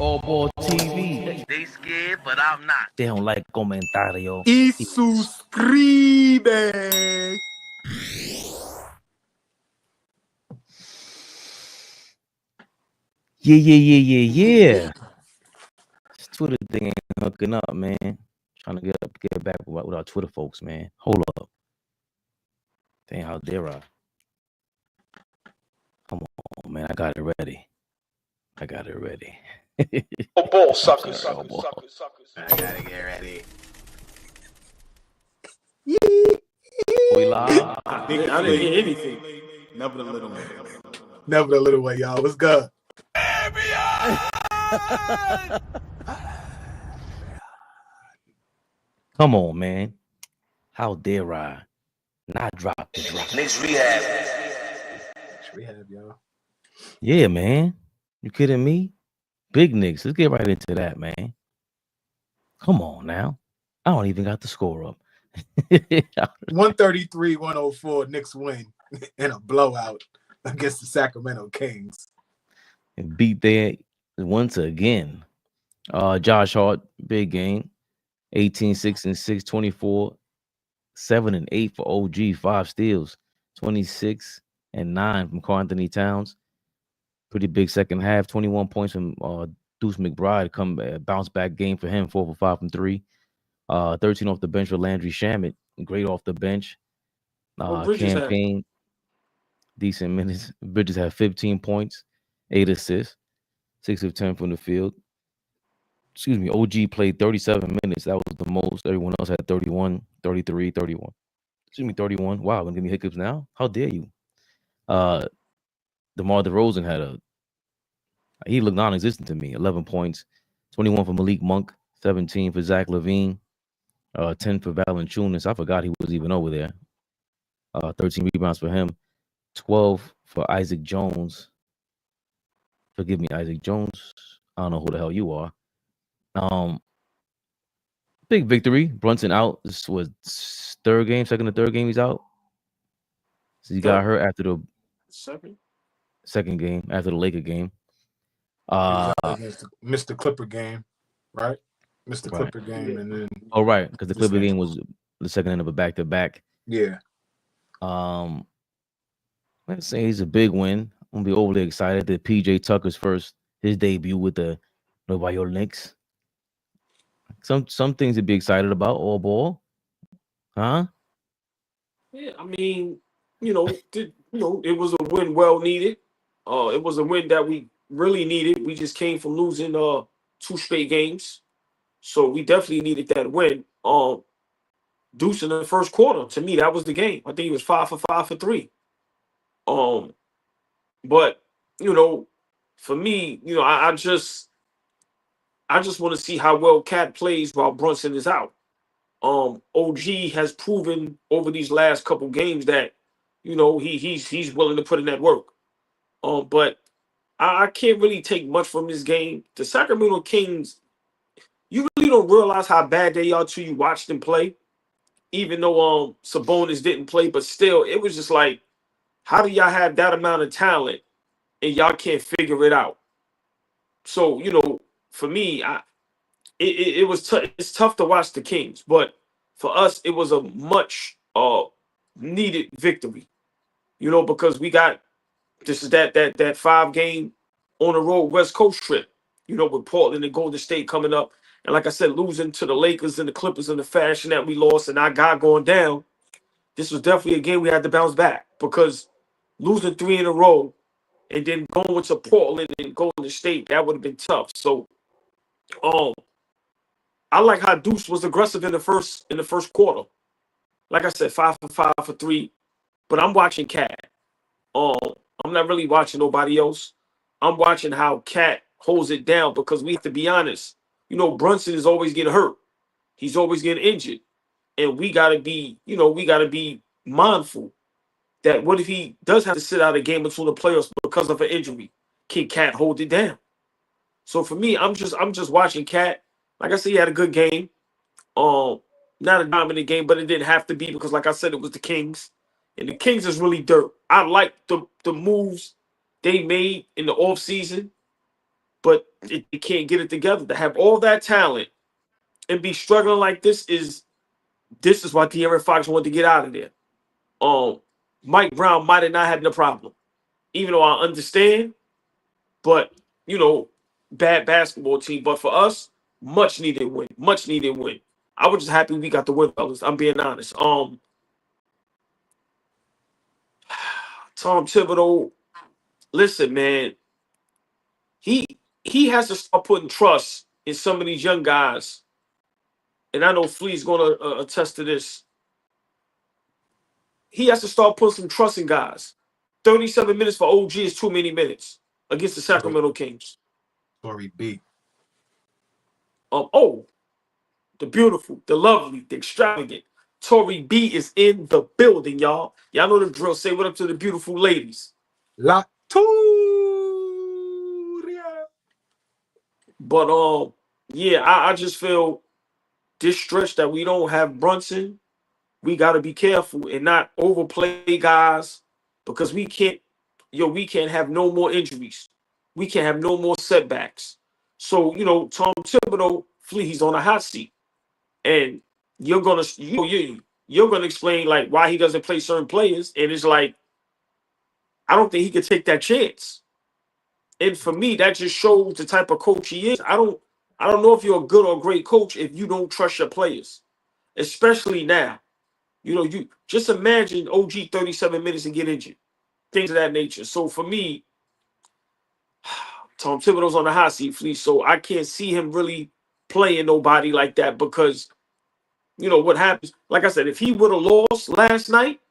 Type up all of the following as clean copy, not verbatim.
AllBall TV. They scared, but I'm not. They don't like comentario. Y suscribe. Yeah. This Twitter thing ain't hooking up, man. Trying to get back with our Twitter folks, man. Hold up. Dang, how dare I? Come on, man. I got it ready. Ball suckers. I gotta get ready. We live. I didn't hear anything. Never the little way, y'all. What's good? Come on, man. How dare I not drop the drop? Knicks Rehab. Rehab, y'all. Yeah, man. You kidding me? Big Knicks. Let's get right into that, man. Come on now. I don't even got the score up. 133-104, Knicks win in a blowout against the Sacramento Kings. And beat there once again. Josh Hart, big game. 18, 6 and 6, 24, 7 and 8 for OG, 5 steals, 26 and 9 from Karl Anthony Towns. Pretty big second half, 21 points from Deuce McBride. Bounce back game for him, 4 for 5 from 3. 13 off the bench for Landry Shamet. Great off the bench. Campaign, decent minutes. Bridges had 15 points, 8 assists, 6 of 10 from the field. OG played 37 minutes. That was the most. Everyone else had 31, 33, 31. 31. Wow, gonna give me hiccups now? How dare you? DeMar DeRozan he looked non-existent to me. 11 points, 21 for Malik Monk, 17 for Zach LaVine, 10 for Valanciunas. I forgot he was even over there. 13 rebounds for him, 12 for Isaac Jones. Forgive me, Isaac Jones. I don't know who the hell you are. Big victory. Brunson out. This was second or third game he's out. So he got hurt after the second game, after the Laker game. Missed the Clipper game, right? Missed the Clipper game, and then right, because the Clipper game was the second end of a back-to-back. Yeah. Let's say he's a big win. I'm gonna be overly excited that PJ Tucker's his debut with the New York Knicks. Some things to be excited about. AllBall, huh? Yeah, I mean, it was a win well needed. It was a win that we really needed. We just came from losing 2 straight games, so we definitely needed that win. Deuce in the first quarter, to me, that was the game. I think he was 5 for 5 for 3. But for me, I just want to see how well Cat plays while Brunson is out. OG has proven over these last couple games that he's willing to put in that work. But I can't really take much from this game. The Sacramento Kings, you really don't realize how bad they are till you watch them play. Even though Sabonis didn't play, but still, it was just like, how do y'all have that amount of talent and y'all can't figure it out? So for me, it was it's tough to watch the Kings, but for us, it was a much needed victory. Because we got this is that 5-game on the road West Coast trip. With Portland and Golden State coming up, and like I said, losing to the Lakers and the Clippers in the fashion that we lost, and our guy going down. This was definitely a game we had to bounce back, because losing 3 in a row and then going to Portland and Golden State, that would have been tough. So, I like how Deuce was aggressive in the first quarter. Like I said, 5 for 5 for 3. But I'm watching Cat. I'm not really watching nobody else. I'm watching how Cat holds it down, because we have to be honest. Brunson is always getting hurt. He's always getting injured. And we gotta be mindful that what if he does have to sit out a game between the playoffs because of an injury? Can Cat hold it down? So for me, I'm just watching Cat. Like I said, he had a good game. Not a dominant game, but it didn't have to be, because like I said, it was the Kings. And the Kings is really dirt. I like the moves they made in the offseason. but it can't get it together. To have all that talent and be struggling like this is why De'Aaron Fox wanted to get out of there. Mike Brown might have not had no problem, even though I understand. But bad basketball team. But for us, much needed win. Much needed win. I was just happy we got the win, fellas. I'm being honest. Tom Thibodeau, listen, man. He has to start putting trust in some of these young guys. And I know Flea's going to attest to this. He has to start putting some trust in guys. 37 minutes for OG is too many minutes against the Sacramento Kings. Story B. The beautiful, the lovely, the extravagant. Tori B is in the building, y'all. Y'all know the drill. Say what up to the beautiful ladies. La Turia. But yeah, I just feel this stretch that we don't have Brunson. We got to be careful and not overplay guys, because we can't have no more injuries. We can't have no more setbacks. So, Tom Thibodeau, he's on a hot seat. And you're gonna explain like why he doesn't play certain players, and it's like I don't think he could take that chance. And for me, that just shows the type of coach he is. I don't know if you're a good or great coach if you don't trust your players, especially now. You just imagine OG 37 minutes and get injured, things of that nature. So for me, Tom Thibodeau's on the hot seat, Fleece. So I can't see him really playing nobody like that, because what happens. Like I said, if he would have lost last night,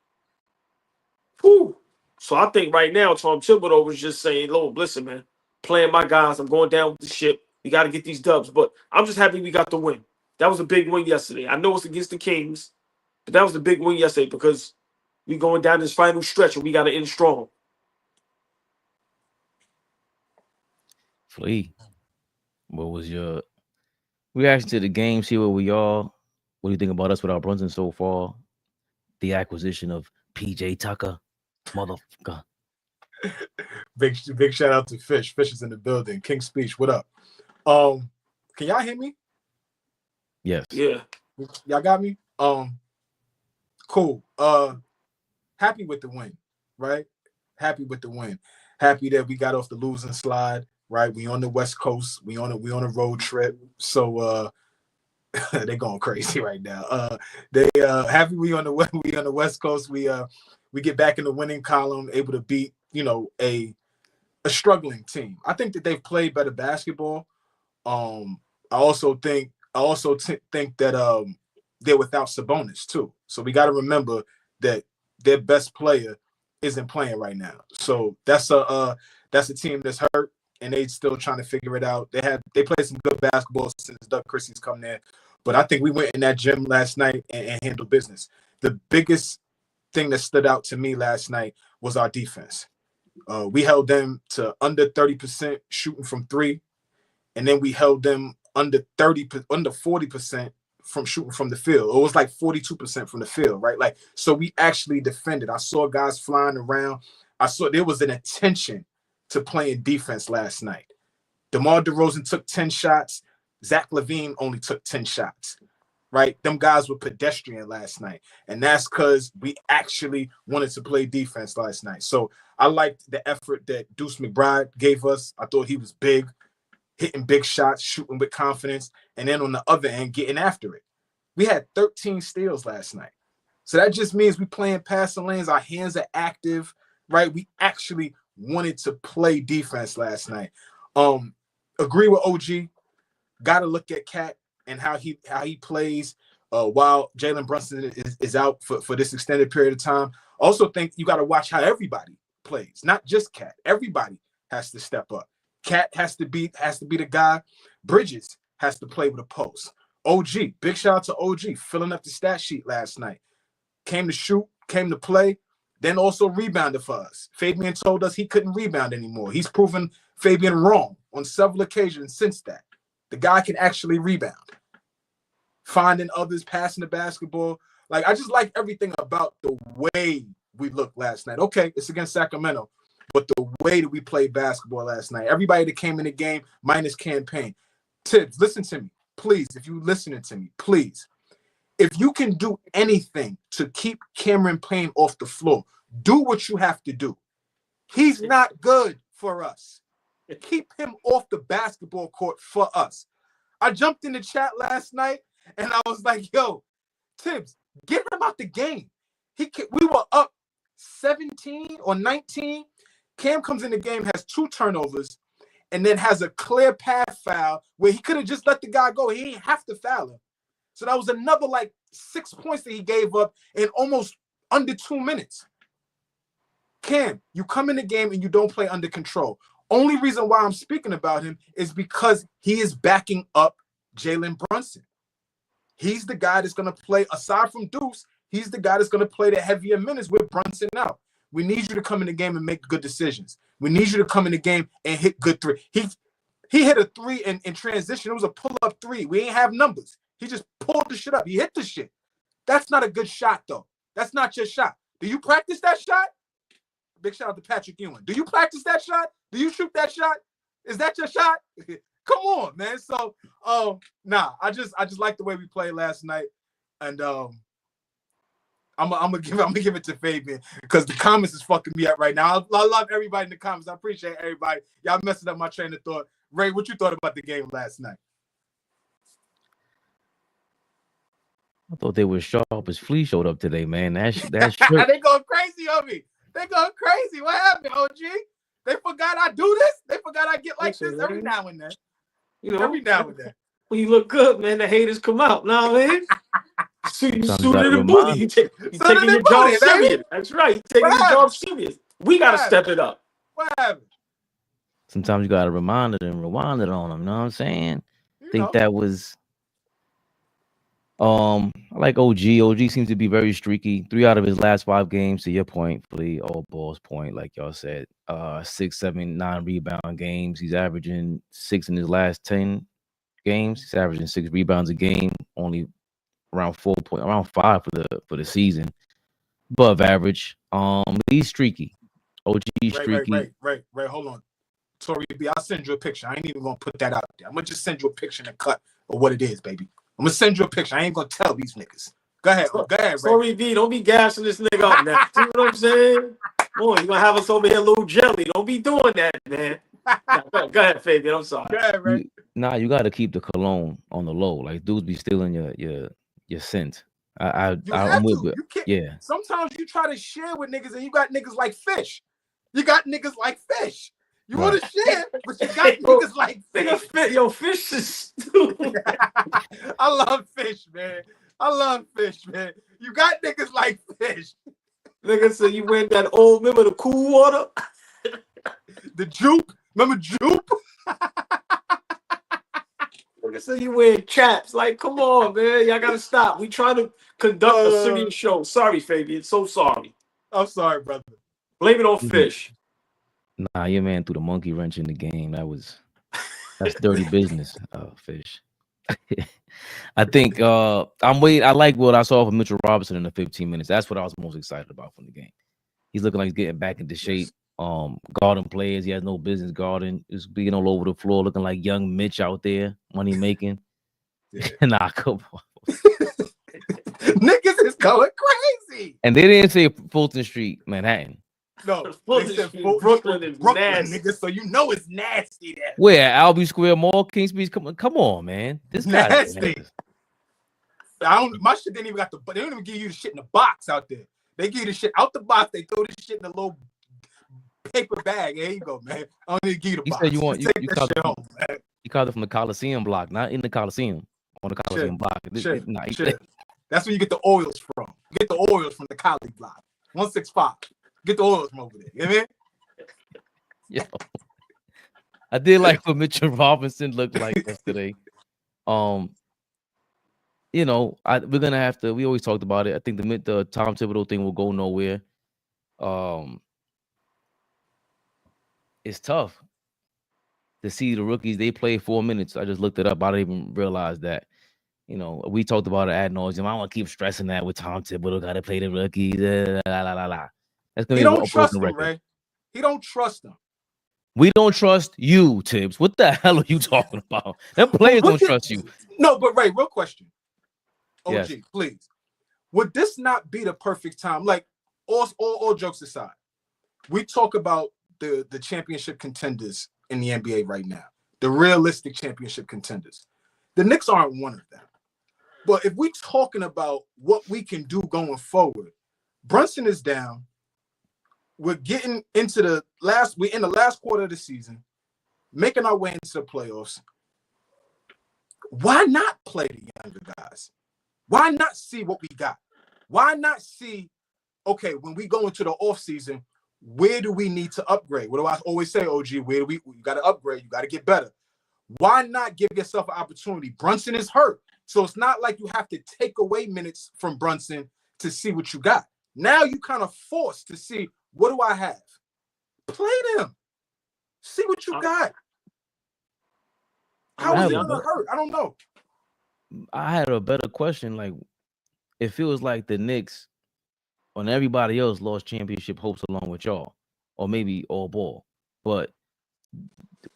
whew. So I think right now Tom Thibodeau was just saying, "Lord, listen, man, playing my guys. I'm going down with the ship. We got to get these dubs." But I'm just happy we got the win. That was a big win yesterday. I know it's against the Kings, but that was the big win yesterday, because we going down this final stretch and we got to end strong. Flea, what was your reaction to the game? See what we all. What do you think about us without Brunson so far? The acquisition of PJ Tucker, motherfucker. Big shout out to Fish. Fish is in the building. King Speech, what up? Can y'all hear me? Yes. Yeah. Y'all got me? Cool. Happy with the win, right? Happy with the win. Happy that we got off the losing slide, right? We on the West Coast. We on a road trip. So they're going crazy right now. They happy we on the West Coast. We get back in the winning column, able to beat, a struggling team. I think that they've played better basketball. I also think that they're without Sabonis too. So we got to remember that their best player isn't playing right now. So that's a team that's hurt, and they still trying to figure it out. They played some good basketball since Doug Christie's come there. But I think we went in that gym last night and handled business. The biggest thing that stood out to me last night was our defense. We held them to under 30% shooting from three, and then we held them under 40% from shooting from the field. It was like 42% from the field, right? Like, so we actually defended. I saw guys flying around. I saw there was an attention to playing defense last night. DeMar DeRozan took 10 shots. Zach LaVine only took 10 shots, right? Them guys were pedestrian last night. And that's because we actually wanted to play defense last night. So I liked the effort that Deuce McBride gave us. I thought he was big, hitting big shots, shooting with confidence, and then on the other end, getting after it. We had 13 steals last night. So that just means we playing passing lanes. Our hands are active, right? We actually wanted to play defense last night. Agree with OG. Got to look at Cat and how he plays while Jalen Brunson is out for this extended period of time. Also think you got to watch how everybody plays, not just Cat. Everybody has to step up. Cat has to be the guy. Bridges has to play with a post. OG, big shout out to OG, filling up the stat sheet last night. Came to shoot, came to play, then also rebounded for us. Fabian told us he couldn't rebound anymore. He's proven Fabian wrong on several occasions since that. The guy can actually rebound. Finding others, passing the basketball. Like, I just like everything about the way we looked last night. Okay, it's against Sacramento. but the way that we played basketball last night. Everybody that came in the game, minus Campaign. Tibbs, listen to me, please. If you're listening to me, please. If you can do anything to keep Cameron Payne off the floor, do what you have to do. He's not good for us. Keep him off the basketball court for us. I jumped in the chat last night and I was like, yo, Tibbs, get him out the game. We were up 17 or 19. Cam comes in the game, has 2 turnovers, and then has a clear path foul where he could have just let the guy go. He didn't have to foul him. So that was another like 6 points that he gave up in almost under 2 minutes. Cam, you come in the game and you don't play under control. Only reason why I'm speaking about him is because he is backing up Jalen Brunson. He's the guy that's going to play, aside from Deuce, he's the guy that's going to play the heavier minutes with Brunson out. We need you to come in the game and make good decisions. We need you to come in the game and hit good 3. He hit a 3 in transition. It was a pull-up 3. We ain't have numbers. He just pulled the shit up. He hit the shit. That's not a good shot, though. That's not your shot. Do you practice that shot? Big shout out to Patrick Ewing. Do you practice that shot? Do you shoot that shot? Is that your shot? Come on, man. So, nah, I just like the way we played last night, and I'm gonna give it to Fabian because the comments is fucking me up right now. I love everybody in the comments. I appreciate everybody. Y'all messing up my train of thought. Ray, what you thought about the game last night? I thought they were sharp as Flea showed up today, man. That's They going crazy on me. They going crazy. What happened, OG? They forgot I do this. They forgot I get like this every now and then. You know, every now and then. When you look good, man, the haters come out. Know what I mean? You suited and booty. You taking your job serious. That's right. You taking your job serious. We gotta step it up. What happened? Sometimes you gotta remind it and rewind it on them. You know what I'm saying? I think that was I like OG. OG seems to be very streaky. 3 out of his last 5 games, to your point, Flea, all balls point, like y'all said. 6, 7, 9 rebound games. He's averaging 6 in his last 10 games. He's averaging 6 rebounds a game, only around 5 for the season. Above average. He's streaky. OG streaky. Right. Hold on. Tori B, I'll send you a picture. I ain't even gonna put that out there. I'm gonna just send you a picture and a cut of what it is, baby. I'm gonna send you a picture. I ain't gonna tell these niggas. Go ahead, Ray. Tori B, don't be gassing this nigga up now. See what I'm saying? Boy, you gonna have us over here, little jelly. Don't be doing that, man. Go ahead, Fabian. I'm sorry. Go ahead, Ray. You got to keep the cologne on the low. Like dudes be stealing your scent. I'm with it. Yeah. Sometimes you try to share with niggas and you got niggas like fish. You got niggas like fish. You want to share, but you got niggas like fish. Yo, fish is stupid. I love fish, man. You got niggas like fish. Nigga, so you went that old, remember the cool water? The Jupe. Remember Jupe? Nigga, so you wear chaps. Like, come on, man. Y'all got to stop. We trying to conduct a serious show. Sorry, Fabian. So sorry. I'm sorry, brother. Blame it on fish. Nah, your man threw the monkey wrench in the game. That's dirty business, fish. I think I like what I saw from Mitchell Robinson in the 15 minutes. That's what I was most excited about from the game. He's looking like he's getting back into shape. Guarding players, he has no business guarding. He's being all over the floor, looking like young Mitch out there, money making. Yeah. Nah, come on. Niggas is going crazy. And they didn't say Fulton Street, Manhattan. No, they said Brooklyn is nasty. Nigga, so you know it's nasty there. Where? Albee Square Mall, Kingsby's? Come on, man. This guy nasty. My shit didn't even they don't even give you the shit in the box out there. They give you the shit out the box. They throw this shit in a little paper bag. There you go, man. I don't need to give you the box. Said you want you called it home, man. You called it from the Coliseum block, not in the Coliseum. On the Coliseum block. That's where you get the oils from. You get the oils from the Cali block. 165. Get the oils from over there. You know what I mean? Yo. I did like what Mitchell Robinson looked like yesterday. You know, we're gonna have to. We always talked about it. I think the Tom Thibodeau thing will go nowhere. It's tough to see the rookies. They play 4 minutes. I just looked it up. I didn't even realize that. You know, we talked about it ad nauseum. I don't want to keep stressing that with Tom Thibodeau. Got to play the rookies. That's gonna you don't trust him, Ray. He don't trust them. We don't trust you, Tibbs. What the hell are you talking about? Them players don't trust you. No, but Ray, real question. OG, Yes. please. Would this not be the perfect time? Like, all jokes aside, we talk about the championship contenders in the NBA right now, the realistic championship contenders. The Knicks aren't one of them. But if we're talking about what we can do going forward, Brunson is down. We're getting into we're in the last quarter of the season, making our way into the playoffs. Why not play the younger guys? Why not see what we got? Why not see, okay, when we go into the offseason, where do we need to upgrade? What do I always say, OG? Where do you got to upgrade? You got to get better. Why not give yourself an opportunity? Brunson is hurt. So it's not like you have to take away minutes from Brunson to see what you got. Now you kind of forced to see, what do I have? Play them. See what you got. How is it going to hurt? I don't know. I had a better question. Like, it feels like the Knicks and everybody else lost championship hopes along with y'all, or maybe AllBall. But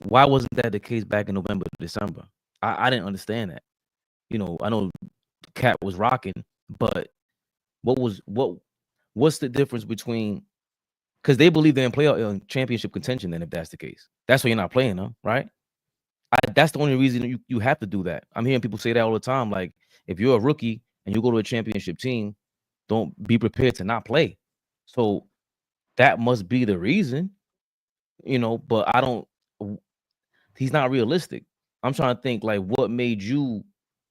why wasn't that the case back in November, December? I didn't understand that. You know, I know Cat was rocking, but what's the difference between, because they believe they're in playoff championship contention, then if that's the case. That's why you're not playing them, right? That's the only reason you have to do that. I'm hearing people say that all the time. Like, if you're a rookie and you go to a championship team, don't be prepared to not play. So that must be the reason, you know, but he's not realistic. I'm trying to think, like, what made you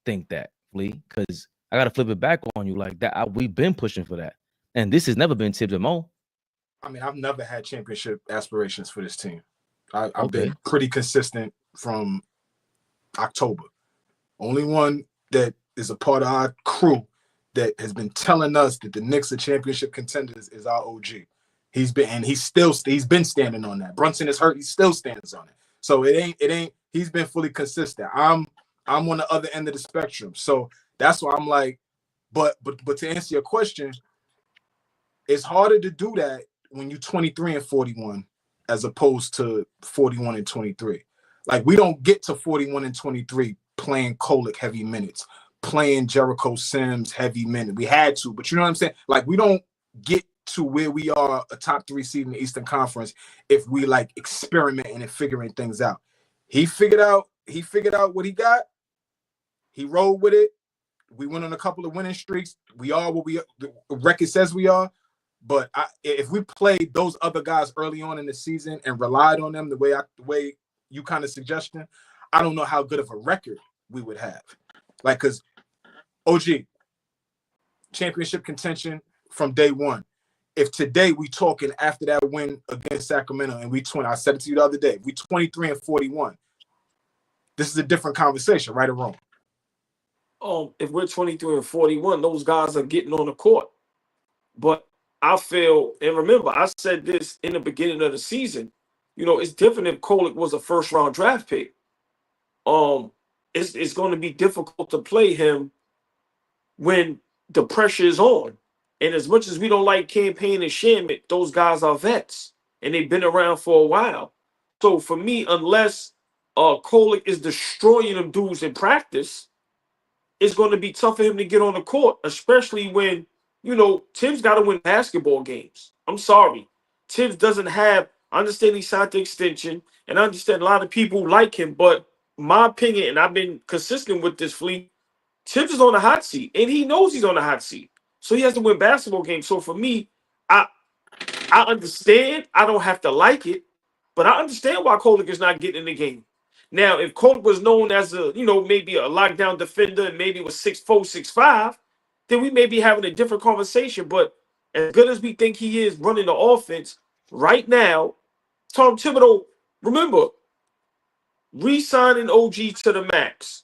think that, Lee? Because I got to flip it back on you like that. We've been pushing for that. And this has never been Tibbs and Mo. I mean, I've never had championship aspirations for this team. I've been pretty consistent from October. Only one that is a part of our crew that has been telling us that the Knicks are championship contenders is our OG. He's been standing on that. Brunson is hurt. He still stands on it. So it ain't. He's been fully consistent. I'm on the other end of the spectrum. So that's why I'm like, but to answer your question, it's harder to do that when you're 23 and 41 as opposed to 41 and 23. Like, we don't get to 41 and 23 playing Kolek heavy minutes, playing Jericho Sims heavy minutes. We had to, but you know what I'm saying? Like, we don't get to where we are, a top 3 seed in the Eastern Conference, if we like experimenting and figuring things out. He figured out what he got. He rolled with it. We went on a couple of winning streaks. We are what the record says we are. But if we played those other guys early on in the season and relied on them the way you kind of suggesting, I don't know how good of a record we would have. Like, because OG, championship contention from day one. If today we talking after that win against Sacramento and I said it to you the other day, we 23 and 41. This is a different conversation, right or wrong? If we're 23 and 41, those guys are getting on the court. But I feel, and remember, I said this in the beginning of the season, you know, it's different if Kolek was a first-round draft pick. It's going to be difficult to play him when the pressure is on. And as much as we don't like Campaign and Shamet, those guys are vets, and they've been around for a while. So for me, unless Kolek is destroying them dudes in practice, it's going to be tough for him to get on the court, especially when, you know, Tibbs got to win basketball games. I'm sorry. Tibbs doesn't have, I understand he signed the extension, and I understand a lot of people like him, but my opinion, and I've been consistent with this, Fleet, Tibbs is on the hot seat, and he knows he's on the hot seat. So he has to win basketball games. So for me, I understand. I don't have to like it, but I understand why Kolek is not getting in the game. Now, if Kolek was known as a, you know, maybe a lockdown defender and maybe was 6'4", 6'5", then we may be having a different conversation. But as good as we think he is running the offense right now, Tom Thibodeau, remember, re-signing OG to the max,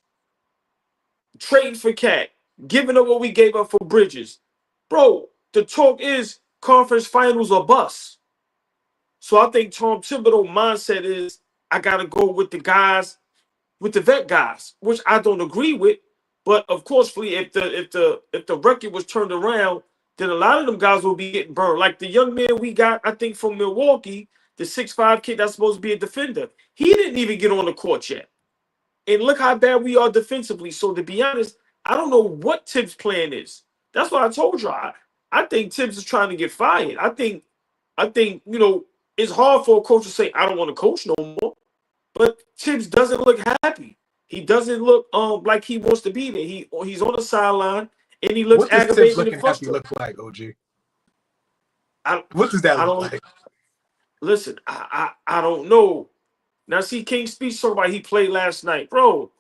trading for Cat, giving up what we gave up for Bridges. Bro, the talk is conference finals or bust. So I think Tom Thibodeau's mindset is, I got to go with the guys, with the vet guys, which I don't agree with. But of course, if the record was turned around, then a lot of them guys will be getting burned. Like the young man we got, I think, from Milwaukee, the 6'5" kid that's supposed to be a defender. He didn't even get on the court yet. And look how bad we are defensively. So to be honest, I don't know what Tibbs' plan is. That's what I told you. I think Tibbs is trying to get fired. I think, you know, it's hard for a coach to say, I don't want to coach no more. But Tibbs doesn't look happy. He doesn't look like he wants to be there. He's on the sideline and he looks aggravated and frustrated. What does Tibbs looking happy look like, OG? What does that look like? Listen, I don't know. Now, see, King's speech talking about he played last night. Bro,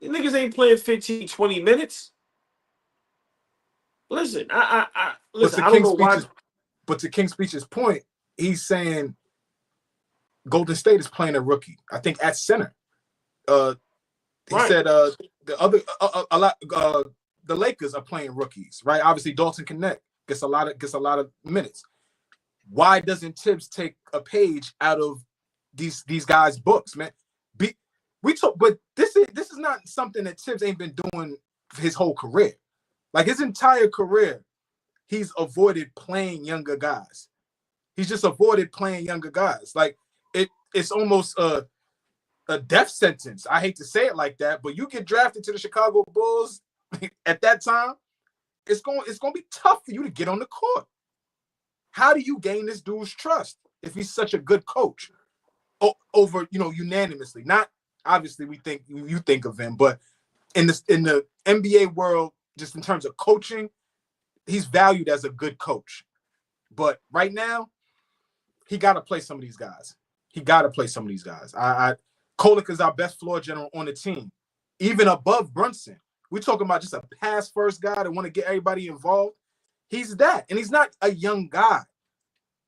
the niggas ain't playing 15, 20 minutes. Listen, I don't know why. But to King's speech's point, he's saying Golden State is playing a rookie. I think at center. He said the Lakers are playing rookies, right? Obviously, Dalton Connect gets a lot of minutes. Why doesn't Tibbs take a page out of these guys' books, man? But this is not something that Tibbs ain't been doing his whole career. Like his entire career, he's avoided playing younger guys. He's just avoided playing younger guys. Like it's almost a death sentence. I hate to say it like that, but you get drafted to the Chicago Bulls at that time, it's going to be tough for you to get on the court. How do you gain this dude's trust if he's such a good coach? Over, you know, unanimously. Not obviously you think of him, but in the NBA world, just in terms of coaching, he's valued as a good coach. But right now, he got to play some of these guys. Kolek is our best floor general on the team, even above Brunson. We're talking about just a pass-first guy that want to get everybody involved. He's that, and he's not a young guy.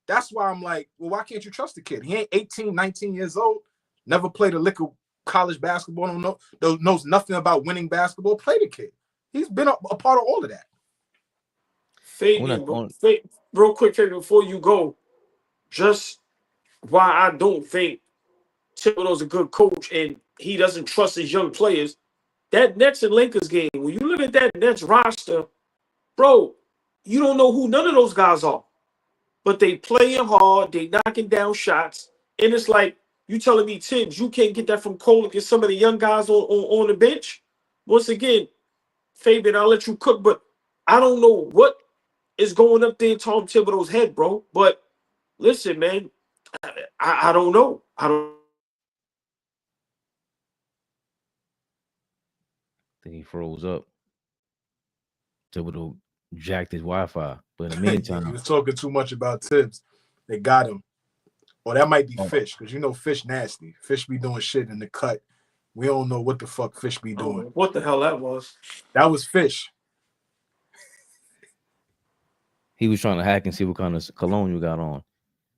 That's why I'm like, well, why can't you trust the kid? He ain't 18, 19 years old, never played a lick of college basketball, knows nothing about winning basketball. Play the kid. He's been a part of all of that. Fabian, real quick, Fabian, before you go, just why I don't think Thibodeau's a good coach and he doesn't trust his young players. That Nets and Lakers game, when you look at that Nets roster, bro, you don't know who none of those guys are. But they playing hard, they knocking down shots, and it's like you telling me, Tibbs, you can't get that from Kolek and some of the young guys on the bench. Once again, Fabian, I'll let you cook, but I don't know what is going up there in Tom Thibodeau's head, bro. But listen, man, I don't know. I think he froze up. Thibodeau jacked his Wi-Fi. But in the meantime, he was talking too much about Tibbs. They got him. Or that might be Fish, because you know Fish nasty. Fish be doing shit in the cut. We don't know what the fuck Fish be doing. What the hell that was? That was Fish. He was trying to hack and see what kind of cologne you got on.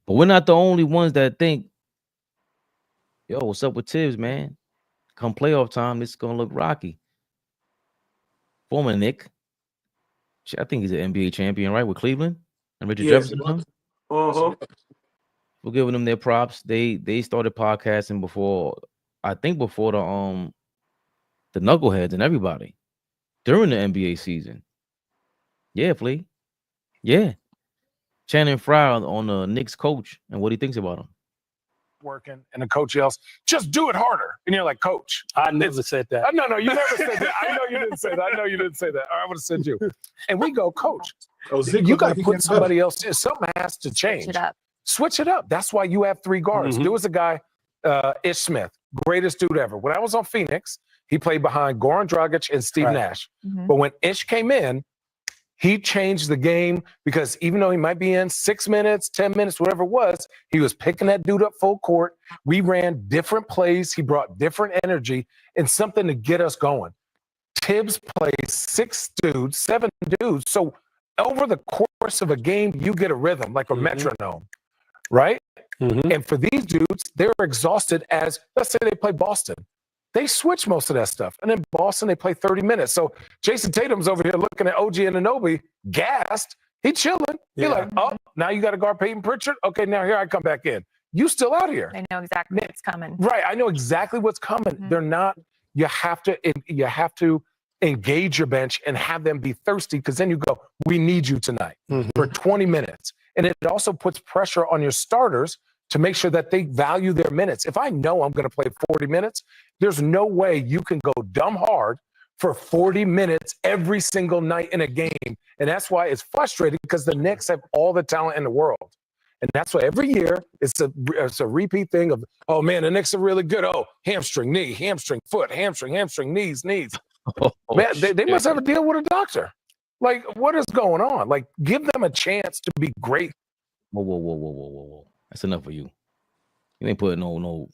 But we're not the only ones that think, yo, what's up with Tibbs, man? Come playoff time, this is going to look rocky. Former Nick. I think he's an NBA champion, right, with Cleveland and Richard Jefferson. Uh-huh. We're giving them their props. They started podcasting before the knuckleheads and everybody during the NBA season. Yeah, Flea. Yeah. Channing Frye on the Knicks coach and what he thinks about him. Working, and the coach yells, just do it harder. And you're like, Coach. I never said that. No, you never said that. I know you didn't say that. I know you didn't say that. I would have said you. And we go, Coach, you got to put somebody else in. Something has to change. Switch it up. That's why you have three guards. There was a guy, Ish Smith, greatest dude ever. When I was on Phoenix, he played behind Goran Dragic and Steve Nash. But when Ish came in, he changed the game because even though he might be in 6 minutes, 10 minutes, whatever it was, he was picking that dude up full court. We ran different plays. He brought different energy and something to get us going. Tibbs plays 6 dudes, 7 dudes. So over the course of a game, you get a rhythm like a metronome, right? And for these dudes, they're exhausted as, let's say they play Boston. They switch most of that stuff. And in Boston, they play 30 minutes. So Jason Tatum's over here looking at OG Anunoby, gassed. He chilling. He's like, oh, now you got to guard Peyton Pritchard? Okay, now here I come back in. You still out here. I know exactly what's coming. Right, I know exactly what's coming. They're not, you have to engage your bench and have them be thirsty because then you go, we need you tonight for 20 minutes. And it also puts pressure on your starters to make sure that they value their minutes. If I know I'm going to play 40 minutes, there's no way you can go dumb hard for 40 minutes every single night in a game. And that's why it's frustrating, because the Knicks have all the talent in the world. And that's why every year it's a repeat thing of, oh man, the Knicks are really good. Oh, hamstring, knee, hamstring, foot, hamstring, knees. Man, they must have a deal with a doctor. Like, what is going on? Like, give them a chance to be great. Whoa. That's enough for you. You ain't putting no.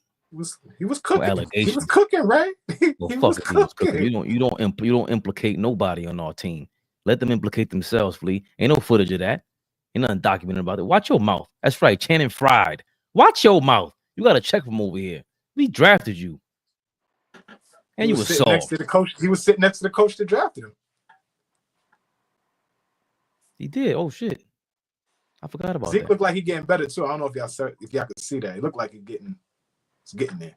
He was cooking. No allegations. He was cooking, right? He was cooking. You don't implicate nobody on our team. Let them implicate themselves, Flea. Ain't no footage of that. Ain't nothing documented about it. Watch your mouth. That's right, Channing Fried. Watch your mouth. You got to check from over here. We drafted you, and you were soft. Next to the coach. He was sitting next to the coach that drafted him. He did. Oh shit, I forgot about Zeke that. looked like he getting better too. I don't know if y'all could see that. He looked like he's getting there.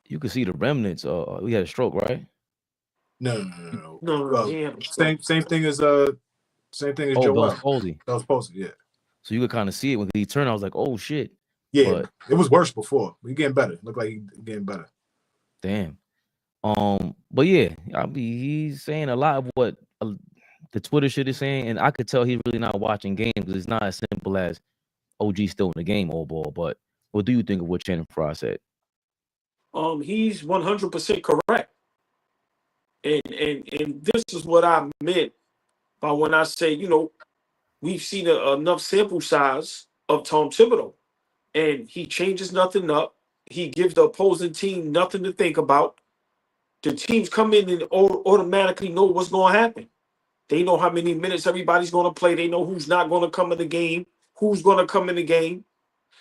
You could see the remnants. We had a stroke, right? No. Yeah. Same thing as Joel. That was Posey, yeah. So you could kind of see it when he turned. I was like, oh shit. Yeah, but it was worse before. He getting better. Looked like he getting better. Damn. But yeah, he's saying a lot of what the Twitter shit is saying, and I could tell he's really not watching games, because it's not as simple as OG still in the game, AllBall. But what do you think of what Channing Frye said? He's 100% correct. And this is what I meant by when I say, we've seen enough sample size of Tom Thibodeau, and he changes nothing up. He gives the opposing team nothing to think about. The teams come in and automatically know what's going to happen. They know how many minutes everybody's going to play. They know who's not going to come in the game, who's going to come in the game.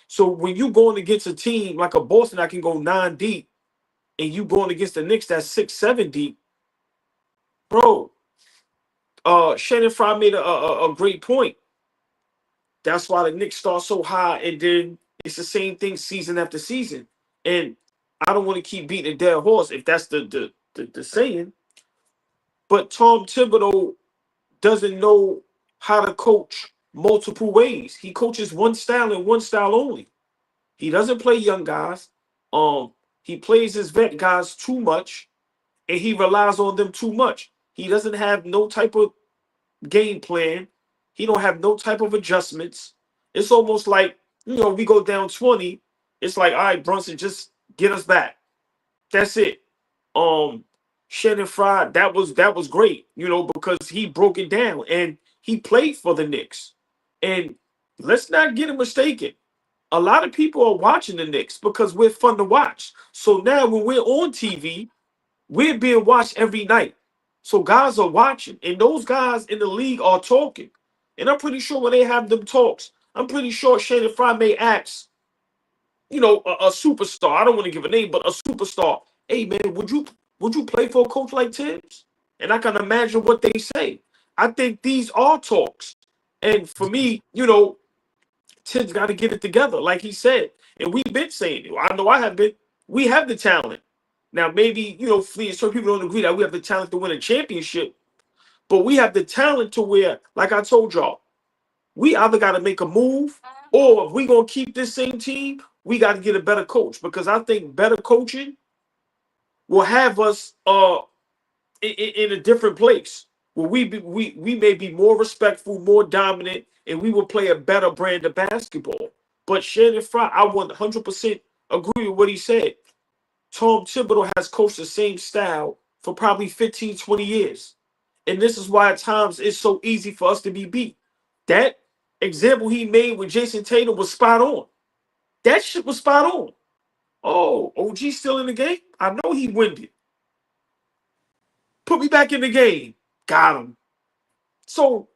So when you going against a team like a Boston that can go 9 deep, and you going against the Knicks that's 6-7 deep, bro, Shannon Fry made a great point. That's why the Knicks start so high, and then it's the same thing season after season. And I don't want to keep beating a dead horse, if that's the saying. But Tom Thibodeau doesn't know how to coach multiple ways. He coaches one style and one style only. He doesn't play young guys. He plays his vet guys too much, and he relies on them too much. He doesn't have no type of game plan. He don't have no type of adjustments. It's almost like, we go down 20. It's like, all right, Brunson, just get us back. That's it. Shannon Fry, that was great, because he broke it down, and he played for the Knicks. And let's not get it mistaken. A lot of people are watching the Knicks because we're fun to watch. So now when we're on TV, we're being watched every night. So guys are watching, and those guys in the league are talking. And I'm pretty sure when they have them talks, I'm pretty sure Shannon Fry may ask, a superstar. I don't want to give a name, but a superstar. Hey man, would you play for a coach like Tibbs? And I can imagine what they say. I think these are talks. And for me, Tibbs got to get it together, like he said. And we've been saying it. I know I have been. We have the talent. Now, maybe, some people don't agree that we have the talent to win a championship, but we have the talent to where, like I told y'all, we either got to make a move, or if we're going to keep this same team, we got to get a better coach, because I think better coaching will have us in a different place where we may be more respectful, more dominant, and we will play a better brand of basketball. But Shannon Fry, I 100% agree with what he said. Tom Thibodeau has coached the same style for probably 15, 20 years. And this is why at times it's so easy for us to be beat. That example he made with Jason Tatum was spot on. That shit was spot on. Oh, OG still in the game? I know he winded. Put me back in the game. Got him. So,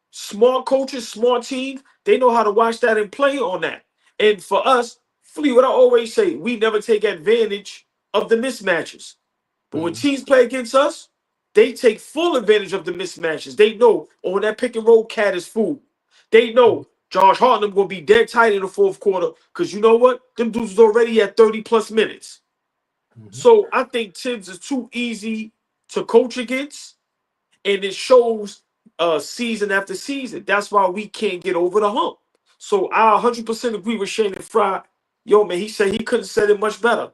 smart coaches, smart teams, they know how to watch that and play on that. And for us, Flea, what I always say, we never take advantage of the mismatches. But when teams play against us, they take full advantage of the mismatches. They know, that pick and roll cat is fool. They know Josh Hart and them going to be dead tight in the fourth quarter, because you know what? Them dudes is already at 30-plus minutes. So I think Tibbs is too easy to coach against, and it shows season after season. That's why we can't get over the hump. So I 100% agree with Shannon Fry. Yo, man, he said he couldn't have said it much better.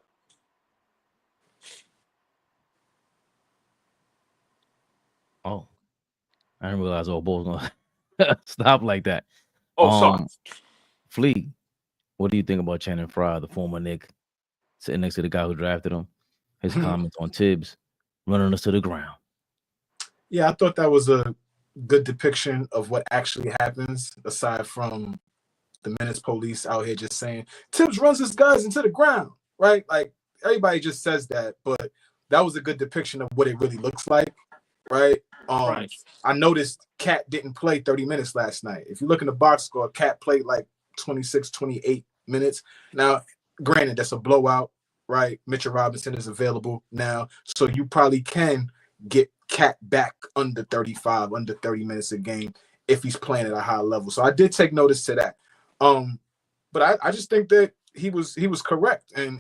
Oh, I didn't realize AllBall was gonna stop like that. Oh, sorry. Flea, what do you think about Shannon Fry, the former Knick, sitting next to the guy who drafted him? His comments on Tibbs running us to the ground. Yeah, I thought that was a good depiction of what actually happens, aside from the menace police out here just saying Tibbs runs his guys into the ground, right? Like everybody just says that, but that was a good depiction of what it really looks like, right? Right. I noticed Cat didn't play 30 minutes last night. If you look in the box score, Cat played like 26, 28 minutes. Now, granted, that's a blowout, right? Mitchell Robinson is available now, so you probably can get Cat back under 35, under 30 minutes a game if he's playing at a high level. So I did take notice to that. But I just think that he was correct and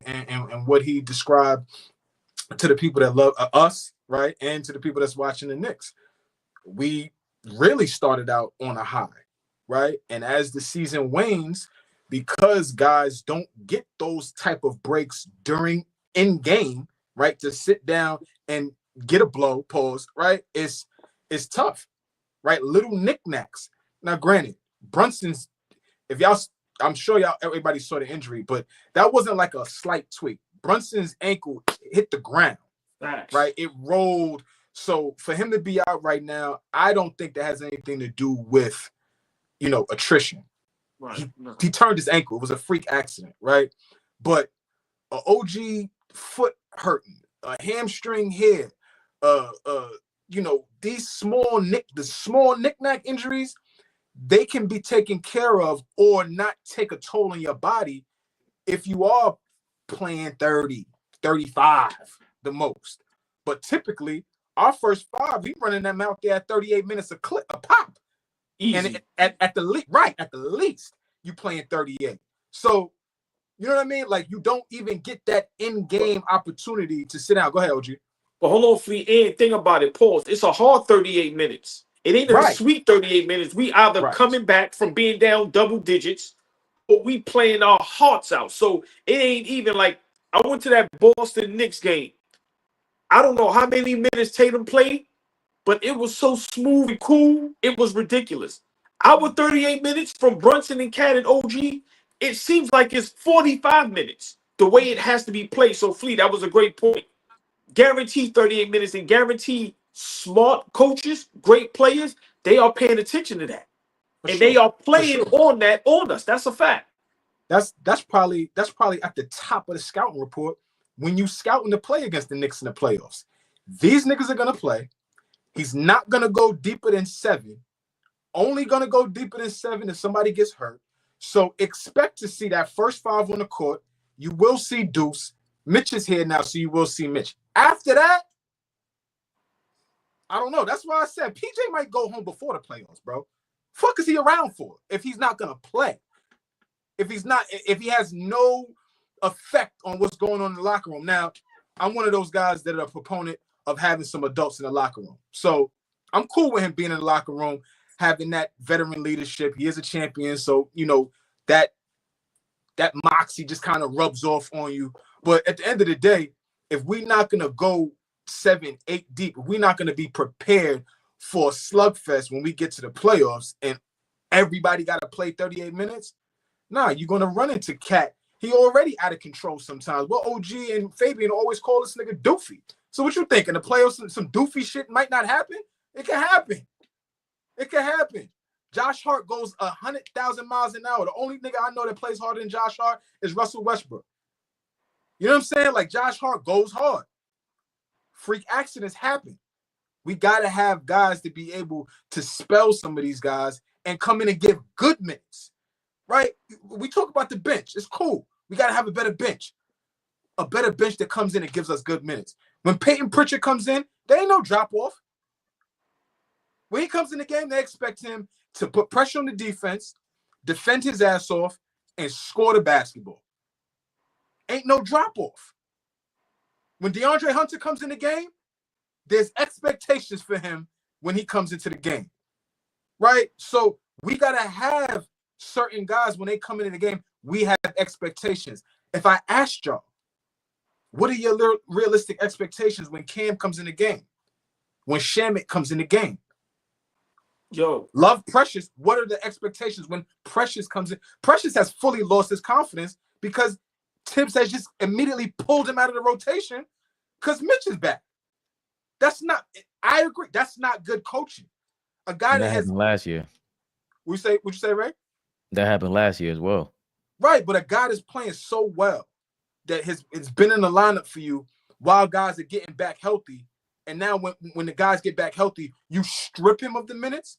what he described to the people that love us, right, and to the people that's watching the Knicks. We really started out on a high, right? And as the season wanes, because guys don't get those type of breaks during in game, right, to sit down and get a blow, pause, right? It's tough, right? Little knickknacks. Now, granted, Brunson's, if y'all, I'm sure everybody saw the injury, but that wasn't like a slight tweak. Brunson's ankle hit the ground, right? It rolled. So for him to be out right now, I don't think that has anything to do with, attrition. Right. He turned his ankle. It was a freak accident, right? But a OG foot hurting, a hamstring here, these small knick-knack injuries, they can be taken care of or not take a toll on your body if you are playing 30, 35 the most. But typically, our first five, we running them out there at 38 minutes a pop. Easy. And at the least, you playing 38. So, you know what I mean? Like, you don't even get that in-game opportunity to sit down. Go ahead, OG. But hold on, Flea. And think about it. Pause. It's a hard 38 minutes. It ain't a sweet 38 minutes. We either coming back from being down double digits or we playing our hearts out. So it ain't even like, I went to that Boston Knicks game. I don't know how many minutes Tatum played, but it was so smooth and cool. It was ridiculous. Our 38 minutes from Brunson and Cat and OG, it seems like it's 45 minutes the way it has to be played. So, Flea, that was a great point. Guaranteed 38 minutes and guaranteed smart coaches, great players, they are paying attention to that. They are playing on that on us. That's a fact. That's probably at the top of the scouting report when you scouting to play against the Knicks in the playoffs. These niggas are gonna play. He's not gonna go deeper than 7. Only gonna go deeper than 7 if somebody gets hurt. So expect to see that first 5 on the court. You will see Deuce. Mitch is here now, so you will see Mitch. After that, I don't know. That's why I said PJ might go home before the playoffs, bro. Fuck is he around for if he's not gonna play? If he has no effect on what's going on in the locker room. Now, I'm one of those guys that are a proponent of having some adults in the locker room. So I'm cool with him being in the locker room, having that veteran leadership. He is a champion, so that moxie just kind of rubs off on you. But at the end of the day, if we're not gonna go 7, 8 deep, if we're not gonna be prepared for a slugfest when we get to the playoffs and everybody gotta play 38 minutes, nah, you're gonna run into Cat. He already out of control sometimes. Well, OG and Fabian always call this nigga doofy. So what you think? In the playoffs, some doofy shit might not happen? It can happen. It can happen. Josh Hart goes 100,000 miles an hour. The only nigga I know that plays harder than Josh Hart is Russell Westbrook. You know what I'm saying? Like, Josh Hart goes hard. Freak accidents happen. We got to have guys to be able to spell some of these guys and come in and give good minutes, right? We talk about the bench. It's cool. We got to have a better bench. A better bench that comes in and gives us good minutes. When Peyton Pritchard comes in, there ain't no drop-off. When he comes in the game, they expect him to put pressure on the defense, defend his ass off, and score the basketball. Ain't no drop-off. When DeAndre Hunter comes in the game, there's expectations for him when he comes into the game, right? So we got to have certain guys, when they come into the game, we have expectations. If I asked y'all, what are your realistic expectations when Cam comes in the game? When Shamet comes in the game? Yo. Love Precious, what are the expectations when Precious comes in? Precious has fully lost his confidence because Tibbs has just immediately pulled him out of the rotation because Mitch is back. That's not, I agree, that's not good coaching. A guy that has happened last year. Would you say, Ray? That happened last year as well. Right, but a guy that's playing so well that it's been in the lineup for you while guys are getting back healthy. And now when the guys get back healthy, you strip him of the minutes.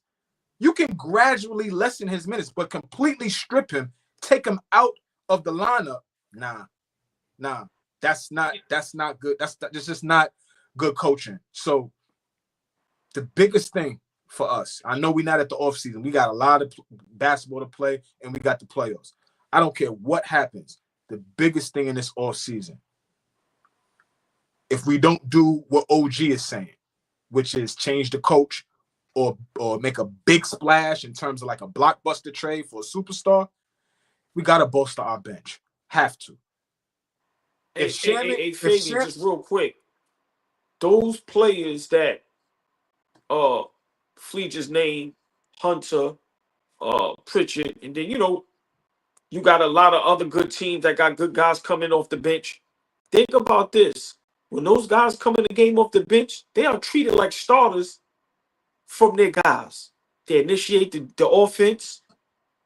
You can gradually lessen his minutes, but completely strip him, take him out of the lineup. Nah, that's not good. That's just not good coaching. So the biggest thing for us, I know we're not at the offseason. We got a lot of basketball to play, and we got the playoffs. I don't care what happens. The biggest thing in this offseason, if we don't do what OG is saying, which is change the coach or make a big splash in terms of like a blockbuster trade for a superstar, we got to bolster our bench. Have to. Hey, Fabian, just real quick. Those players that Fleet just named, Hunter, Pritchard, and then, you got a lot of other good teams that got good guys coming off the bench. Think about this. When those guys come in the game off the bench, they are treated like starters from their guys. They initiate the offense.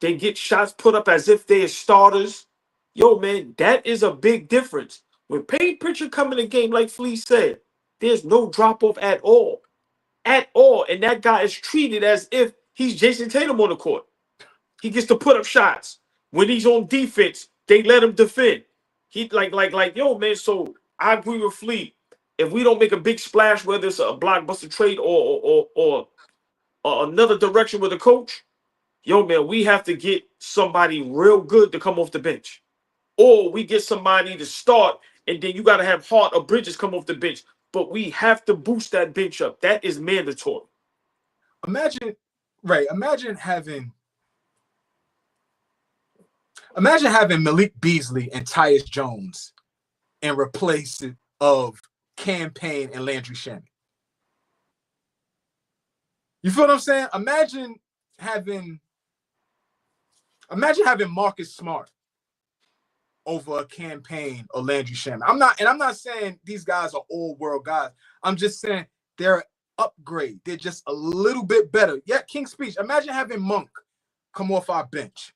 They get shots put up as if they're starters. Yo, man, that is a big difference. When Payne Pritchard come in the game, like Flea said, there's no drop-off at all. At all. And that guy is treated as if he's Jason Tatum on the court. He gets to put up shots. When he's on defense, they let him defend. He yo, man, so I agree with Flea. If we don't make a big splash, whether it's a blockbuster trade or another direction with a coach, yo, man, we have to get somebody real good to come off the bench. Or we get somebody to start, and then you got to have Hart or Bridges come off the bench. But we have to boost that bench up. That is mandatory. Imagine having Malik Beasley and Tyus Jones in replace of Cam Payne and Landry Shamet. You feel what I'm saying? Imagine having Marcus Smart over a Cam Payne or Landry Shamet. I'm not saying these guys are all world guys. I'm just saying they're an upgrade. They're just a little bit better. Yeah, King's Speech. Imagine having Monk come off our bench.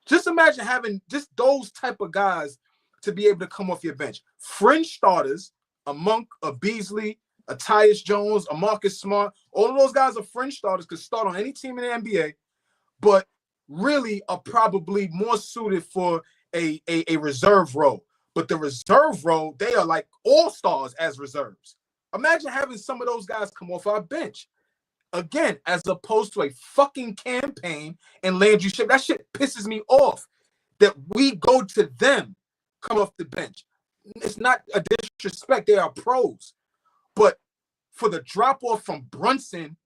Just imagine having just those type of guys to be able to come off your bench. Fringe starters, a Monk, a Beasley, a Tyus Jones, a Marcus Smart. All of those guys are fringe starters, could start on any team in the NBA, but really are probably more suited for a reserve role. But the reserve role, they are like all-stars as reserves. Imagine having some of those guys come off our bench. Again, as opposed to a fucking campaign and Landry Shamet. That shit pisses me off that we go to them come off the bench. It's not a disrespect. They are pros. But for the drop-off from Brunson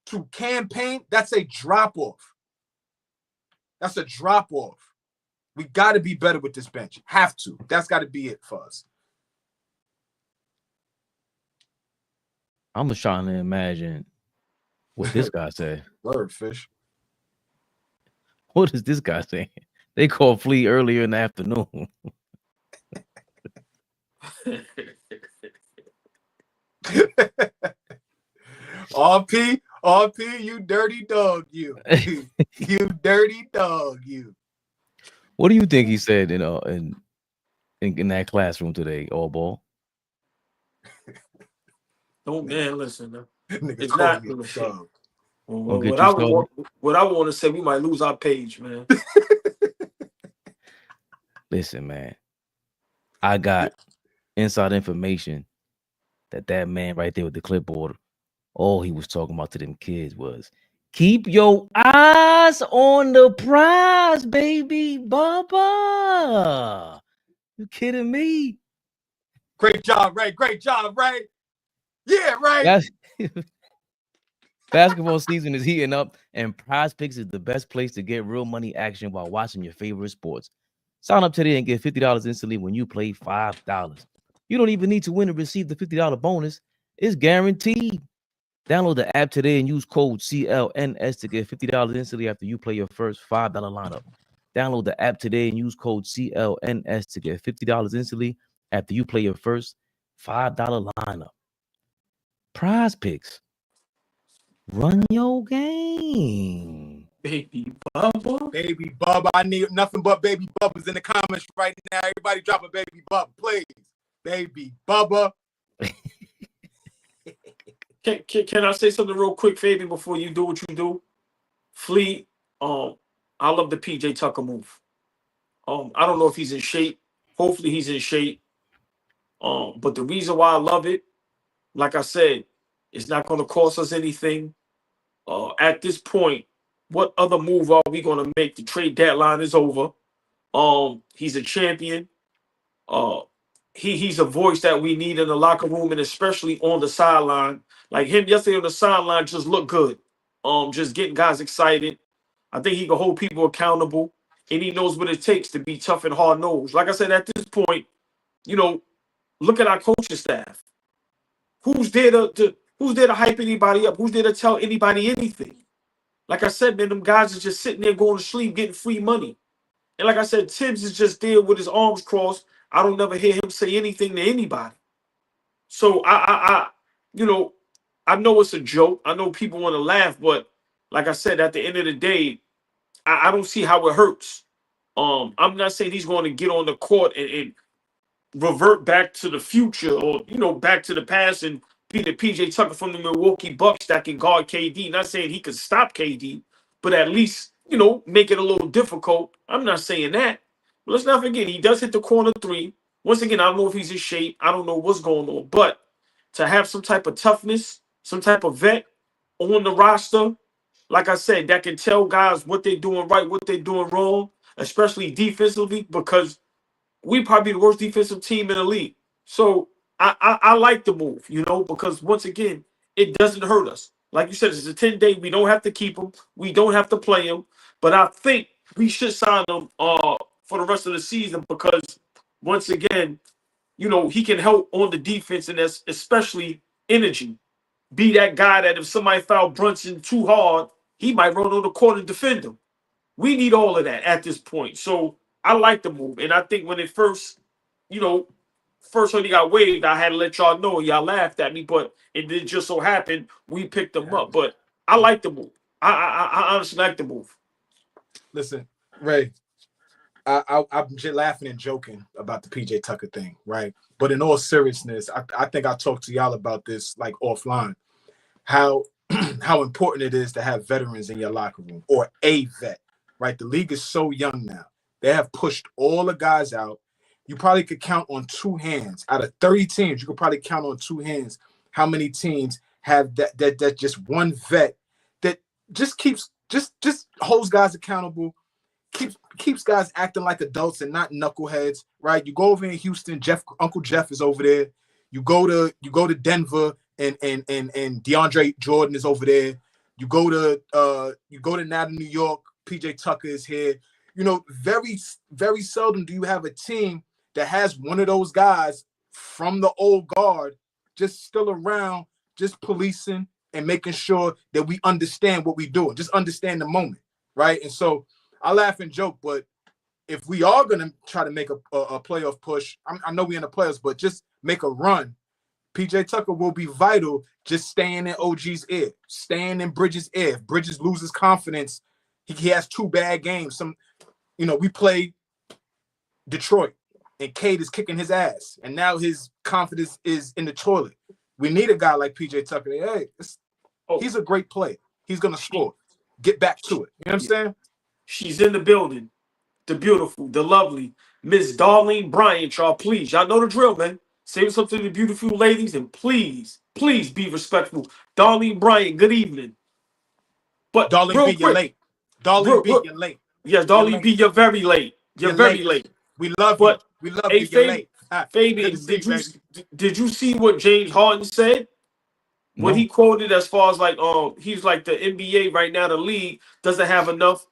to campaign, that's a drop-off. That's a drop-off. We got to be better with this bench. Have to. That's got to be it for us. I'm just trying to imagine what this guy said. Word, Fish. What is this guy saying? They called Flea earlier in the afternoon. RP, you dirty dog, you. You dirty dog, you. What do you think he said in that classroom today, AllBall? Oh man, listen. It's not dog. What I want to say, we might lose our page, man. Listen, man. I got inside information that man right there with the clipboard, all he was talking about to them kids was keep your eyes on the prize, baby. Baba. You kidding me? Great job, Ray. Great job, Ray. Yeah, Ray. Basketball season is heating up, and Prize Picks is the best place to get real money action while watching your favorite sports. Sign up today and get $50 instantly when you play $5. You don't even need to win to receive the $50 bonus. It's guaranteed. Download the app today and use code CLNS to get $50 instantly after you play your first $5 lineup. Download the app today and use code CLNS to get $50 instantly after you play your first $5 lineup. Prize Picks. Run your game. Baby Bubba. Baby Bubba. I need nothing but Baby Bubba's in the comments right now. Everybody drop a Baby Bubba, please. Baby Bubba. Can I say something real quick, Fabian, before you do what you do? Fleet, I love the PJ Tucker move. I don't know if he's in shape. Hopefully he's in shape. But the reason why I love it, like I said, it's not going to cost us anything. At this point, what other move are we going to make? The trade deadline is over. He's a champion. He's a voice that we need in the locker room, and especially on the sideline. Like him yesterday on the sideline just looked good. Just getting guys excited. I think he can hold people accountable, and he knows what it takes to be tough and hard-nosed. Like I said, at this point, you know, look at our coaching staff. Who's there to hype anybody up? Who's there to tell anybody anything? Like I said, man, them guys are just sitting there going to sleep, getting free money. And like I said, Tibbs is just there with his arms crossed. I don't never hear him say anything to anybody. So I know it's a joke. I know people want to laugh, but like I said, at the end of the day, I don't see how it hurts. I'm not saying he's going to get on the court and revert back to the future or, back to the past and be the PJ Tucker from the Milwaukee Bucks that can guard KD. Not saying he could stop KD, but at least, make it a little difficult. I'm not saying that. But let's not forget, he does hit the corner three. Once again, I don't know if he's in shape. I don't know what's going on. But to have some type of toughness, some type of vet on the roster, like I said, that can tell guys what they're doing right, what they're doing wrong, especially defensively, because we probably the worst defensive team in the league. So I like the move, because once again, it doesn't hurt us. Like you said, it's a 10-day. We don't have to keep him. We don't have to play him. But I think we should sign him for the rest of the season because, once again, he can help on the defense, and that's especially energy. Be that guy that if somebody fouled Brunson too hard, he might run on the court and defend him. We need all of that at this point. So I like the move. And I think when it first when he got waived, I had to let y'all know. Y'all laughed at me, but it did just so happen we picked him up. But I like the move. I honestly like the move. Listen, Ray, I'm just laughing and joking about the PJ Tucker thing, right? But in all seriousness, I think I talked to y'all about this like offline, how important it is to have veterans in your locker room or a vet, right? The league is so young now. They have pushed all the guys out. You probably could count on two hands. Out of 30 teams, you could probably count on two hands how many teams have that just one vet that just holds guys accountable, keeps guys acting like adults and not knuckleheads, right? You go over in Houston, Uncle Jeff is over there. You go to Denver and DeAndre Jordan is over there. You go to now to New York, PJ Tucker is here. Very, very seldom do you have a team that has one of those guys from the old guard just still around, just policing and making sure that we understand what we're doing, just understand the moment, right? And so I laugh and joke, but if we are going to try to make a playoff push, I know we're in the playoffs, but just make a run, PJ Tucker will be vital just staying in OG's ear, staying in Bridges' ear. If Bridges loses confidence, he has two bad games. We play Detroit, and Cade is kicking his ass, and now his confidence is in the toilet. We need a guy like PJ Tucker. Hey, he's a great player. He's going to score. Get back to it. You know what I'm saying? She's in the building. The beautiful, the lovely Miss Darlene Bryant, y'all. Please, y'all know the drill, man. Say what's up to the beautiful ladies, and please be respectful. Darlene Bryant, good evening. But Darlene B, you're late. Darlene B, you're late. Yes, Darlene B, you're very late. You're very late. We love you. We love you. You're late. Fabian, did you see what James Harden said? What he quoted as far as like, he's like the NBA right now, the league doesn't have enough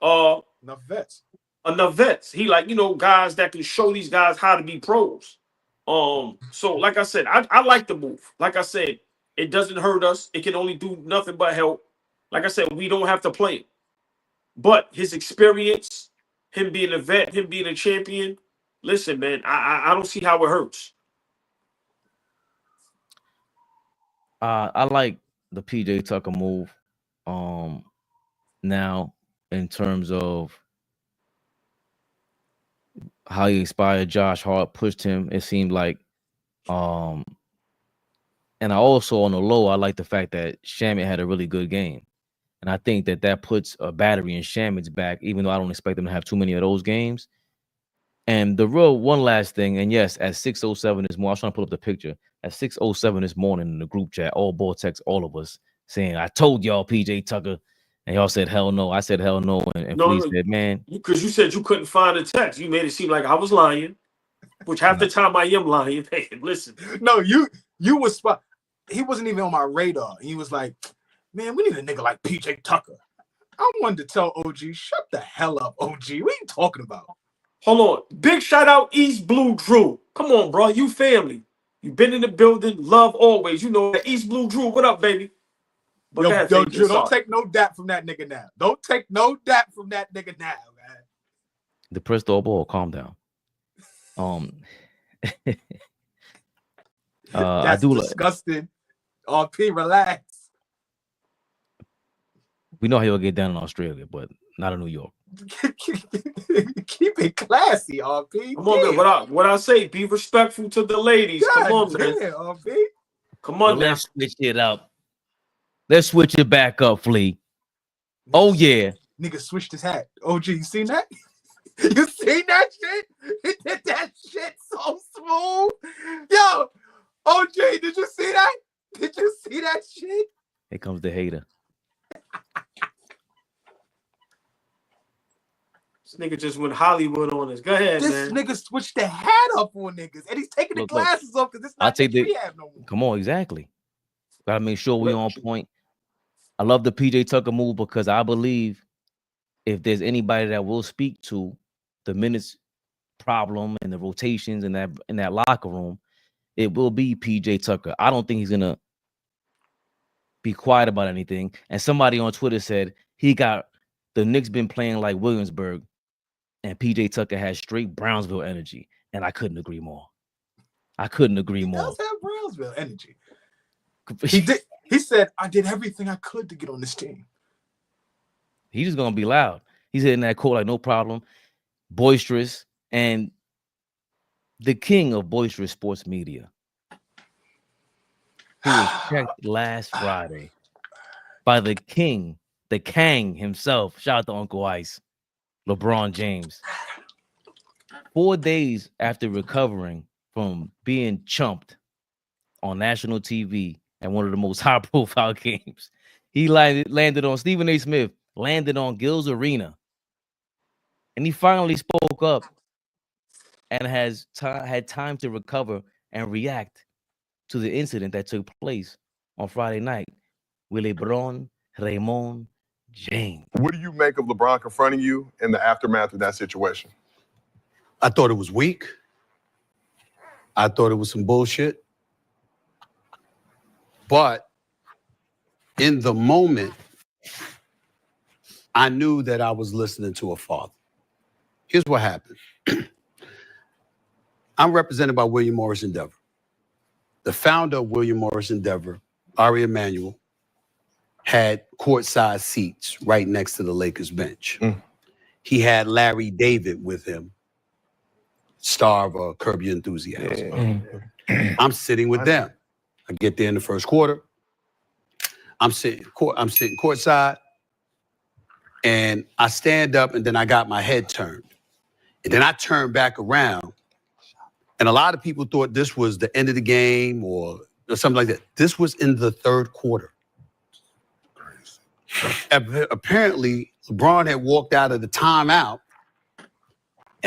vets. Enough vets. He like, you know, guys that can show these guys how to be pros. So like I said, I like the move. Like I said, it doesn't hurt us. It can only do nothing but help. Like I said, we don't have to play him. But his experience, him being a vet, him being a champion, listen, man, I don't see how it hurts. I like the PJ Tucker move. Now in terms of how he inspired Josh Hart, pushed him, it seemed like. And I also, on the low, I like the fact that Shamet had a really good game. And I think that puts a battery in Shamet's back, even though I don't expect them to have too many of those games. And the real one last thing, and yes, at 6:07 this morning, I was trying to pull up the picture. At 6:07 this morning in the group chat, AllBall text all of us saying, I told y'all PJ Tucker. And y'all said, hell no. I said, hell no. And Flea said, man. Because you said you couldn't find the text. You made it seem like I was lying, which half the time I am lying. Hey, listen. No, you was spot. He wasn't even on my radar. He was like, man, we need a nigga like PJ Tucker. I wanted to tell OG, shut the hell up, OG. What are you talking about? Hold on. Big shout out East Blue Drew. Come on, bro. You family. You been in the building. Love always. You know that East Blue Drew. What up, baby? But yo, Drew, don't take no dap from that nigga now. Don't take no dap from that nigga now, man. The pressed AllBall, calm down. That's disgusting. RP, relax. We know how he'll get down in Australia, but not in New York. Keep it classy, RP. Come on, man. What I say, be respectful to the ladies. God, come on, damn, man. RP. Come on, let's switch it up. Let's switch it back up, Flea. Oh, yeah. Nigga switched his hat. OG, you seen that? You seen that shit? He did that shit so smooth. Yo, OG, did you see that? Did you see that shit? Here comes the hater. This nigga just went Hollywood on us. Go ahead, this man. Nigga switched the hat up on niggas, and he's taking the glasses off because it's not rehab no more. Come on, exactly. Gotta make sure we on point. I love the PJ Tucker move because I believe if there's anybody that will speak to the minutes problem and the rotations in that locker room, it will be PJ Tucker. I don't think he's gonna be quiet about anything. And somebody on Twitter said the Knicks been playing like Williamsburg, and PJ Tucker has straight Brownsville energy, and I couldn't agree more. I couldn't agree more. He does have Brownsville energy. He did. He said, I did everything I could to get on this team. He's just gonna be loud. He's hitting that court like no problem, boisterous, and the king of boisterous sports media. He was checked last Friday by the king, the Kang himself. Shout out to Uncle Ice, LeBron James. 4 days after recovering from being chumped on national TV at one of the most high-profile games, he landed on Stephen A. Smith, landed on Gil's Arena, and he finally spoke up and has had time to recover and react to the incident that took place on Friday night with LeBron James. What do you make of LeBron confronting you in the aftermath of that situation? I thought it was weak. I thought it was some bullshit. But in the moment, I knew that I was listening to a father. Here's what happened. I'm represented by William Morris Endeavor. The founder of William Morris Endeavor, Ari Emanuel, had courtside seats right next to the Lakers bench. He had Larry David with him, star of Curb Your Enthusiasm. I'm sitting with them. I get there in the first quarter. I'm sitting courtside, and I stand up, and then I got my head turned. And then I turned back around, and a lot of people thought this was the end of the game or something like that. This was in the third quarter. Apparently, LeBron had walked out of the timeout,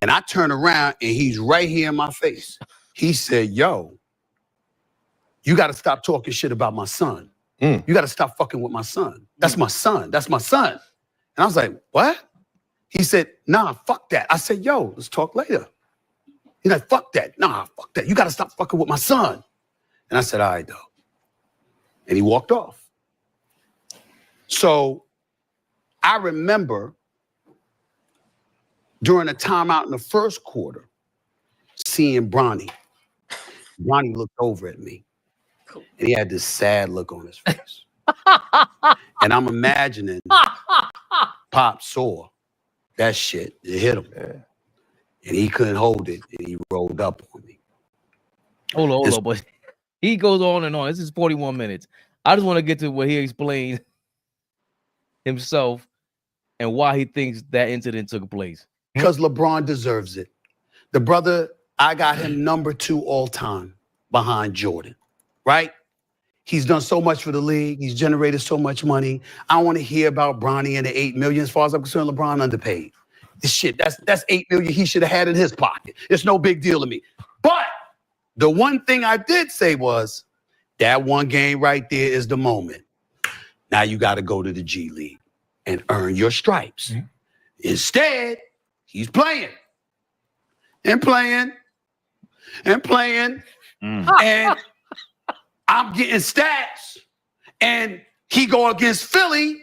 and I turn around, and he's right here in my face. He said, yo, you got to stop talking shit about my son. You got to stop fucking with my son. That's my son. That's my son. And I was like, what? He said, nah, fuck that. I said, yo, let's talk later. He's like, fuck that. Nah, fuck that. You got to stop fucking with my son. And I said, all right, though. And he walked off. So I remember during a timeout in the first quarter, seeing Bronny. Bronny looked over at me. And he had this sad look on his face. And I'm imagining Pop saw that shit. It hit him. And he couldn't hold it. And he rolled up on me. Hold on, but he goes on and on. This is 41 minutes. I just want to get to where he explained himself and why he thinks that incident took place. Because LeBron deserves it. The brother, I got him number 2 all time behind Jordan, right? He's done so much for the league. He's generated so much money. I want to hear about Bronny and the $8 million. As far as I'm concerned, LeBron underpaid. This shit, that's $8 million he should have had in his pocket. It's no big deal to me. But the one thing I did say was that one game right there is the moment. Now you got to go to the G League and earn your stripes. Instead, he's playing and playing and playing. And I'm getting stats. And he go against Philly.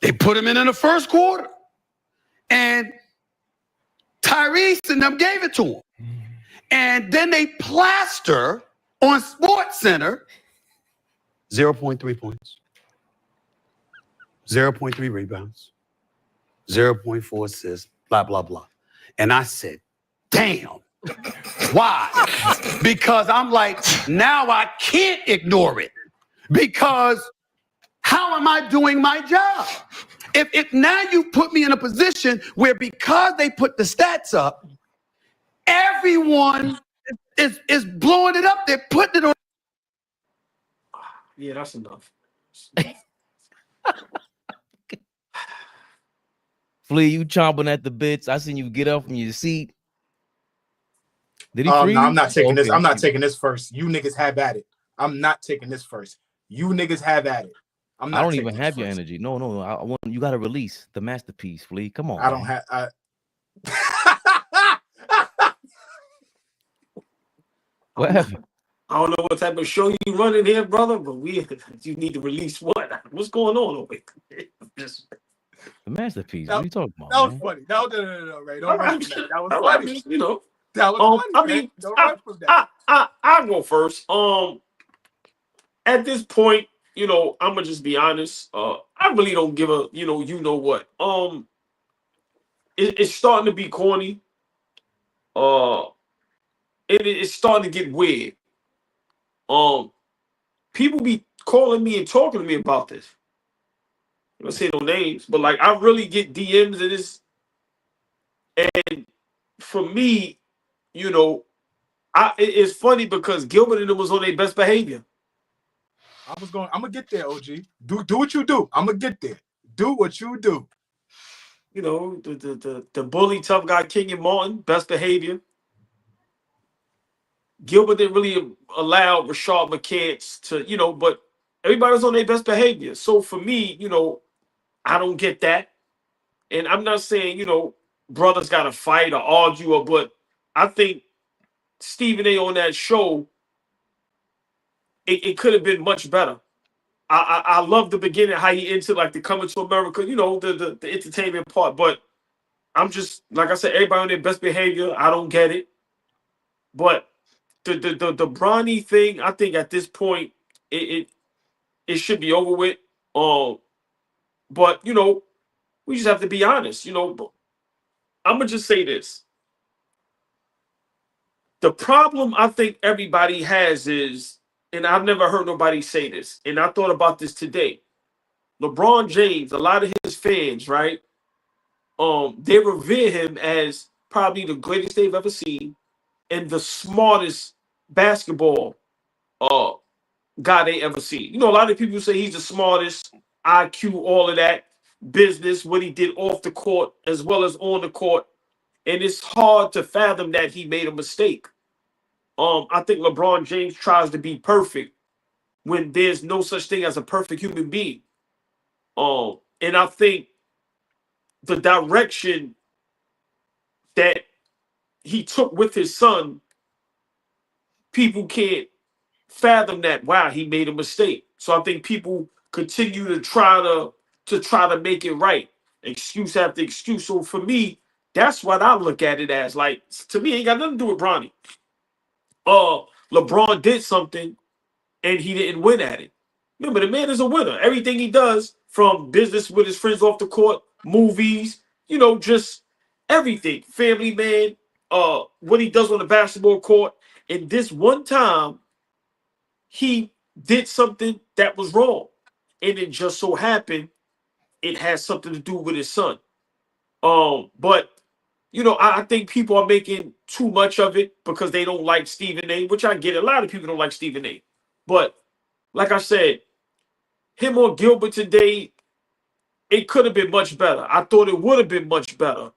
They put him in the first quarter. And Tyrese and them gave it to him. And then they plaster on SportsCenter 0.3 points, 0.3 rebounds, 0.4 assists, blah, blah, blah. And I said, damn. Why? Because I'm like, now I can't ignore it. Because how am I doing my job? If now you put me in a position where because they put the stats up, everyone is blowing it up. They're putting it on. Yeah, that's enough. Flea, you chomping at the bits. I seen you get up from your seat. Did he No, freeze? I'm not taking this. Okay. I'm not taking this first. You niggas have at it. I'm not taking this first. You niggas have at it. I'm not. I don't taking even this have your first. energy. No. I want you got to release the masterpiece, Flea. Come on. I don't man. have. What happened? I don't know what type of show you running here, brother, but you need to release what? What's going on over here? The masterpiece. That- What are you talking about? That was man? funny. No, Ray. Don't All run right, from that. That was all right, funny. you know. That was funny. I man. mean, Don't run from that. I'll go first. At this point, you know, I'm gonna just be honest. I really don't give a, you know what. It's starting to be corny. It's starting to get weird. People be calling me and talking to me about this. I'm gonna say no names, but like I really get DMs of this, and for me, you know, it's funny because Gilbert and them was on their best behavior. I'm gonna get there, OG. Do what you do. I'm gonna get there. Do what you do. You know, the bully tough guy King and Martin, best behavior. Gilbert didn't really allow Rashad McCants to, you know, but everybody was on their best behavior. So for me, you know, I don't get that. And I'm not saying, you know, brothers got to fight or argue, but I think Stephen A. on that show, it could have been much better. I love the beginning, how he entered like the Coming to America, you know, the entertainment part. But I'm just, like I said, everybody on their best behavior. I don't get it. But the Bronny thing, I think at this point, it should be over with. But, you know, we just have to be honest. You know, I'm going to just say this. The problem I think everybody has is, and I've never heard nobody say this, and I thought about this today. LeBron James, a lot of his fans, right? They revere him as probably the greatest they've ever seen and the smartest basketball guy they ever seen. You know, a lot of people say he's the smartest, IQ, all of that, business, what he did off the court as well as on the court. And it's hard to fathom that he made a mistake. I think LeBron James tries to be perfect when there's no such thing as a perfect human being. And I think the direction that he took with his son, people can't fathom that. Wow, he made a mistake. So I think people continue to try to make it right, excuse after excuse. So for me, that's what I look at it as. Like, to me, it ain't got nothing to do with Bronny. LeBron did something and he didn't win at it. Remember, the man is a winner. Everything he does, from business with his friends off the court, movies, just everything. Family man, what he does on the basketball court. And this one time, he did something that was wrong. And it just so happened it has something to do with his son. But I think people are making too much of it because they don't like Stephen A, which I get. A lot of people don't like Stephen A. But like I said, him on Gilbert today, it could have been much better. I thought it would have been much better.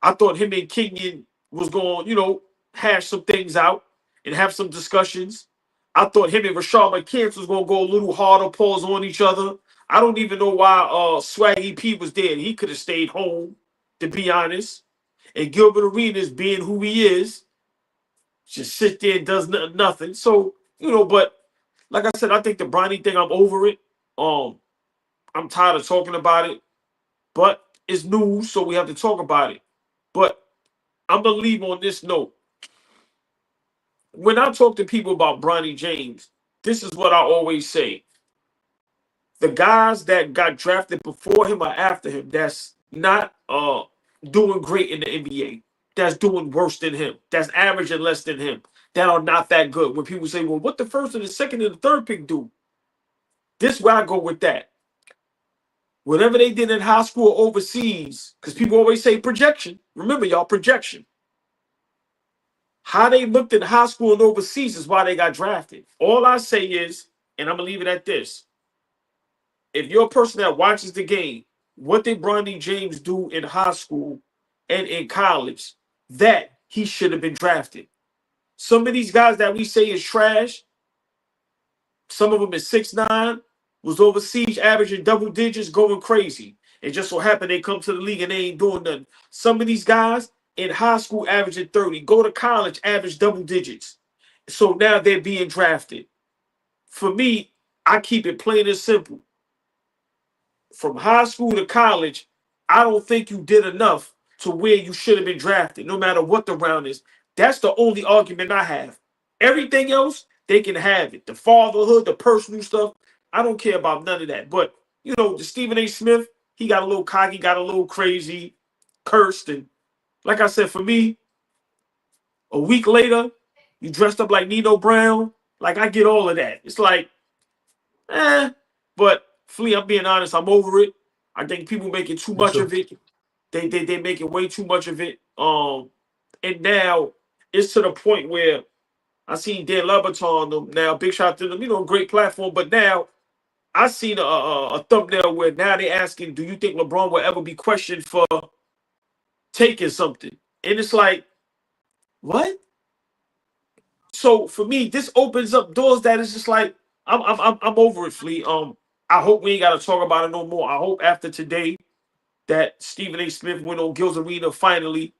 I thought him and Kenyon was going, hash some things out and have some discussions. I thought him and Rashad McCants was going to go a little harder, pause on each other. I don't even know why Swaggy P was there. He could have stayed home, to be honest. And Gilbert Arenas, being who he is, just sit there and does nothing. So, but like I said, I think the Bronny thing, I'm over it. I'm tired of talking about it. But it's news, so we have to talk about it. But I'm going to leave on this note. When I talk to people about Bronny James, this is what I always say. The guys that got drafted before him or after him, that's not doing great in the NBA, that's doing worse than him, that's averaging less than him, that are not that good. When people say, well, what the first and the second and the third pick do? This is where I go with that. Whatever they did in high school or overseas, because people always say projection. Remember, y'all, projection. How they looked in high school and overseas is why they got drafted. All I say is, and I'm going to leave it at this. If you're a person that watches the game, what did Bronny James do in high school and in college that he should have been drafted? Some of these guys that we say is trash, some of them is 6'9", was overseas averaging double digits, going crazy. It just so happened they come to the league and they ain't doing nothing. Some of these guys in high school averaging 30, go to college, average double digits. So now they're being drafted. For me, I keep it plain and simple. From high school to college, I don't think you did enough to where you should have been drafted, no matter what the round is. That's the only argument I have. Everything else, they can have it. The fatherhood, the personal stuff, I don't care about none of that. But, the Stephen A. Smith, he got a little cocky, got a little crazy, cursed. And like I said, for me, a week later, you dressed up like Nino Brown. Like, I get all of that. It's like, but Flea, I'm being honest, I'm over it. I think people making too much of it. They making way too much of it. And now it's to the point where I seen Dan Leberton now. Big shout out to them, great platform. But now I seen a thumbnail where now they asking, do you think LeBron will ever be questioned for taking something? And it's like, what? So for me, this opens up doors that is just like, I'm over it, Flea. I hope we ain't got to talk about it no more. I hope after today that Stephen A. Smith went on Gil's Arena finally.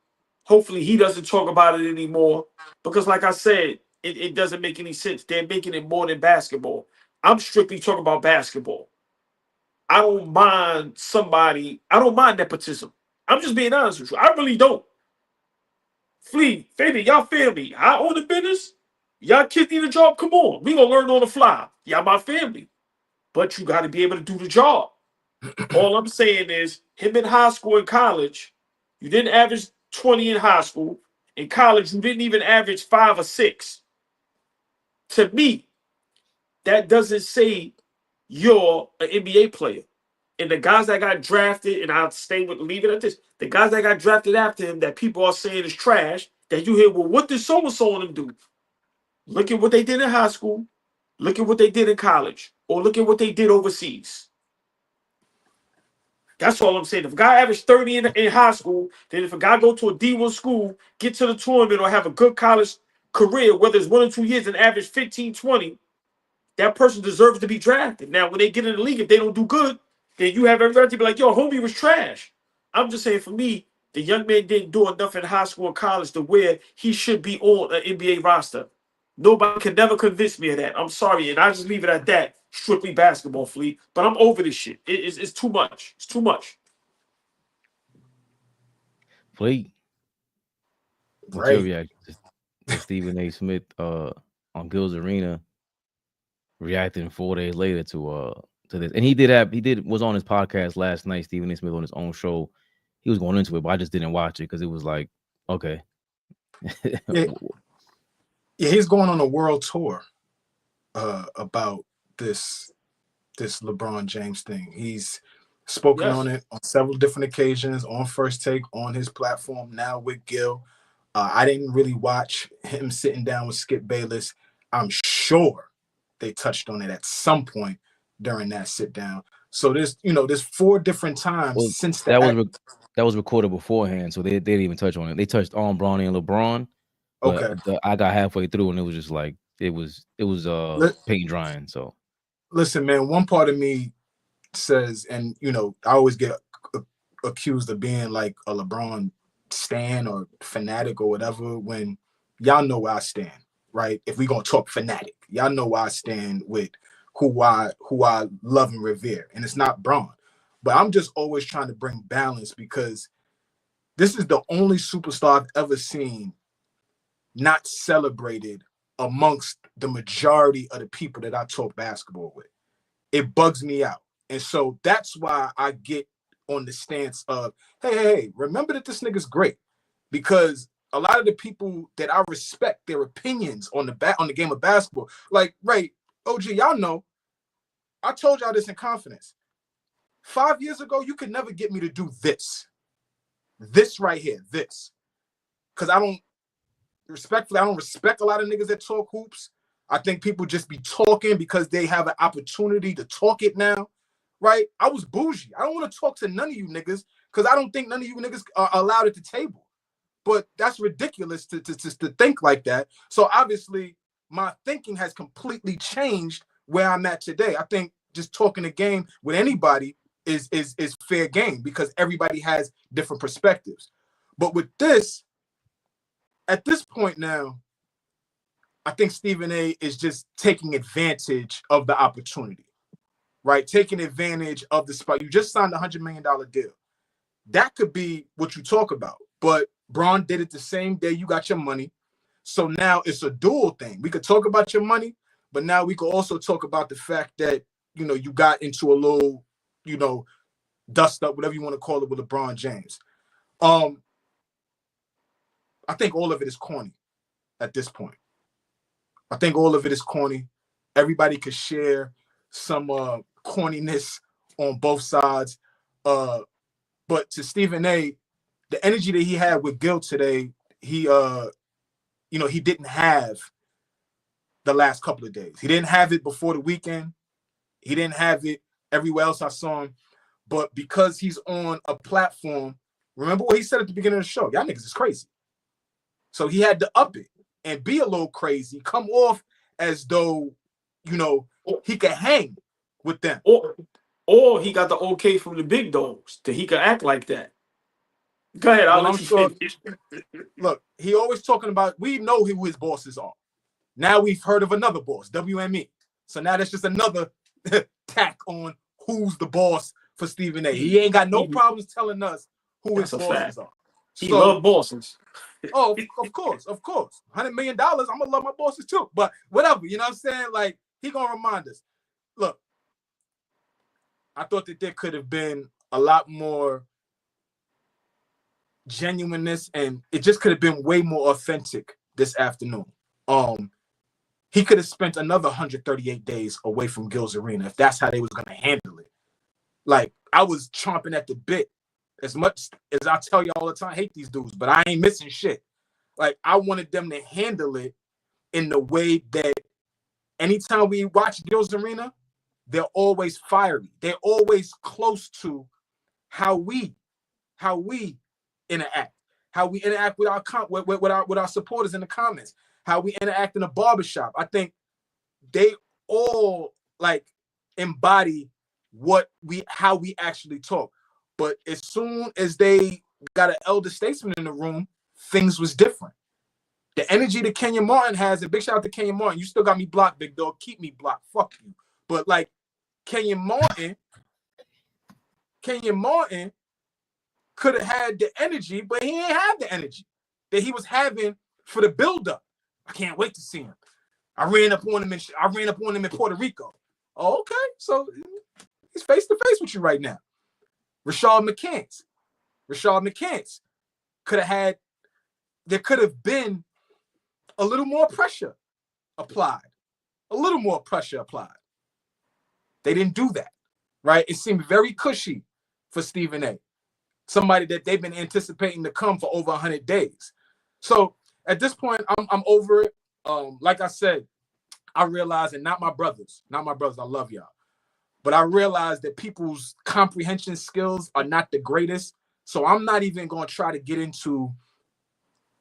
Hopefully he doesn't talk about it anymore. Because like I said, it doesn't make any sense. They're making it more than basketball. I'm strictly talking about basketball. I don't mind nepotism. I'm just being honest with you. I really don't. Flea, Fabian, y'all family. I own the business. Y'all kids need a job. Come on. We gonna learn on the fly. Y'all my family. But you got to be able to do the job. All I'm saying is, him in high school and college, you didn't average 20 in high school. In college, you didn't even average 5 or 6. To me, that doesn't say you're an NBA player. And the guys that got drafted, and I'll leave it at this, the guys that got drafted after him that people are saying is trash, that you hear, well, what did so-and-so on them do? Look at what they did in high school. Look at what they did in college. Or look at what they did overseas. That's all I'm saying. If a guy averaged 30 in high school, then if a guy go to a D1 school, get to the tournament, or have a good college career, whether it's 1 or 2 years, and average 15, 20, that person deserves to be drafted. Now, when they get in the league, if they don't do good, then you have every right to be like, yo, homie was trash. I'm just saying, for me, the young man didn't do enough in high school and college to where he should be on an NBA roster. Nobody can never convince me of that. I'm sorry, and I just leave it at that. Strictly basketball, Fleet. But I'm over this shit. It's too much. It's too much. Fleet. What's your reaction to Stephen A. Smith on Gil's Arena reacting 4 days later to this? And he was on his podcast last night, Stephen A. Smith on his own show. He was going into it, but I just didn't watch it because it was like, okay. Yeah, he's going on a world tour about this LeBron James thing. He's spoken on it on several different occasions, on First Take, on his platform, now with Gil. I didn't really watch him sitting down with Skip Bayless. I'm sure they touched on it at some point during that sit down. So there's 4 different times since that was recorded beforehand, so they didn't even touch on it. They touched on Bronny and LeBron. But I got halfway through and it was just like it was paint drying. So listen, man, one part of me says, and I always get accused of being like a LeBron stan or fanatic or whatever, when y'all know where I stand, right? If we gonna talk fanatic, y'all know where I stand with who I love and revere, and it's not Bron. But I'm just always trying to bring balance, because this is the only superstar I've ever seen not celebrated amongst the majority of the people that I talk basketball with. It bugs me out. And so that's why I get on the stance of, hey, remember that this nigga's great. Because a lot of the people that I respect their opinions on the game of basketball, like Ray, OG, y'all know, I told y'all this in confidence. 5 years ago, you could never get me to do this. This right here, this. Because I don't respect a lot of niggas that talk hoops. I think people just be talking because they have an opportunity to talk it now, right? I was bougie. I don't want to talk to none of you niggas because I don't think none of you niggas are allowed at the table. But that's ridiculous to think like that. So obviously, my thinking has completely changed where I'm at today. I think just talking the game with anybody is fair game because everybody has different perspectives. But with this, at this point now, I think Stephen A. is just taking advantage of the opportunity, right? Taking advantage of the spot. You just signed a $100 million deal. That could be what you talk about. But Bron did it the same day you got your money. So now it's a dual thing. We could talk about your money, but now we could also talk about the fact that, you got into a little, dust up, whatever you want to call it, with LeBron James. I think all of it is corny at this point. I think all of it is corny. Everybody could share some corniness on both sides. But to Stephen A., the energy that he had with Gil today, he didn't have the last couple of days. He didn't have it before the weekend. He didn't have it everywhere else I saw him. But because he's on a platform, remember what he said at the beginning of the show? Y'all niggas is crazy. So he had to up it and be a little crazy, come off as though, he could hang with them. Or he got the okay from the big dogs that he could act like that. Go ahead, I'll let you finish. Look, he always talking about, we know who his bosses are. Now we've heard of another boss, WME. So now that's just another tack on who's the boss for Stephen A. He ain't got no problems telling us who his bosses are. He love bosses. Oh, of course. $100 million, I'm gonna love my bosses too. But whatever, you know what I'm saying? Like, he gonna remind us. Look, I thought that there could have been a lot more genuineness, and it just could have been way more authentic this afternoon. He could have spent another 138 days away from Gil's Arena if that's how they was gonna handle it. Like, I was chomping at the bit. As much as I tell you all the time, I hate these dudes, but I ain't missing shit. Like, I wanted them to handle it in the way that anytime we watch Gil's Arena, they're always fiery. They're always close to how we interact, how we interact with our supporters in the comments, how we interact in a barbershop. I think they all like embody how we actually talk. But as soon as they got an elder statesman in the room, things was different. The energy that Kenya Martin has, and big shout out to Kenya Martin. You still got me blocked, big dog. Keep me blocked. Fuck you. But like Kenya Martin could have had the energy, but he ain't have the energy that he was having for the buildup. I can't wait to see him. I ran up on him in Puerto Rico. Oh, okay, so he's face to face with you right now. Rashad McCants could have had. There could have been a little more pressure applied. They didn't do that, right? It seemed very cushy for Stephen A. Somebody that they've been anticipating to come for over 100 days. So at this point, I'm over it. Like I said, I realize, and not my brothers, I love y'all, but I realize that people's comprehension skills are not the greatest. So I'm not even going to try to get into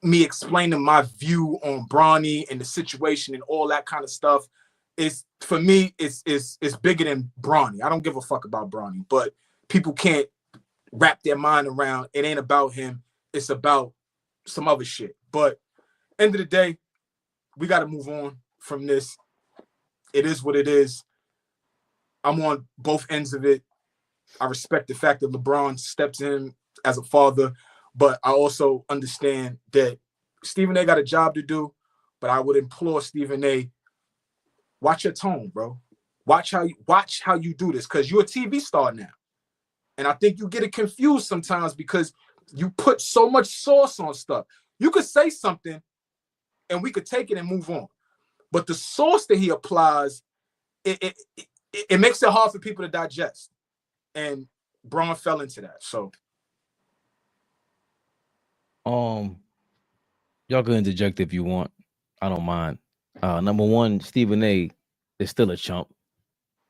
me explaining my view on Bronny and the situation and all that kind of stuff. For me, it's bigger than Bronny. I don't give a fuck about Bronny, but people can't wrap their mind around it. Ain't about him. It's about some other shit. But end of the day, we got to move on from this. It is what it is. I'm on both ends of it. I respect the fact that LeBron steps in as a father, but I also understand that Stephen A got a job to do. But I would implore Stephen A, watch your tone, bro. Watch how you do this, because you're a TV star now. And I think you get it confused sometimes because you put so much sauce on stuff. You could say something and we could take it and move on. But the sauce that he applies, it makes it hard for people to digest. And Braun fell into that. So y'all can interject if you want. I don't mind. Number one, Stephen A is still a chump.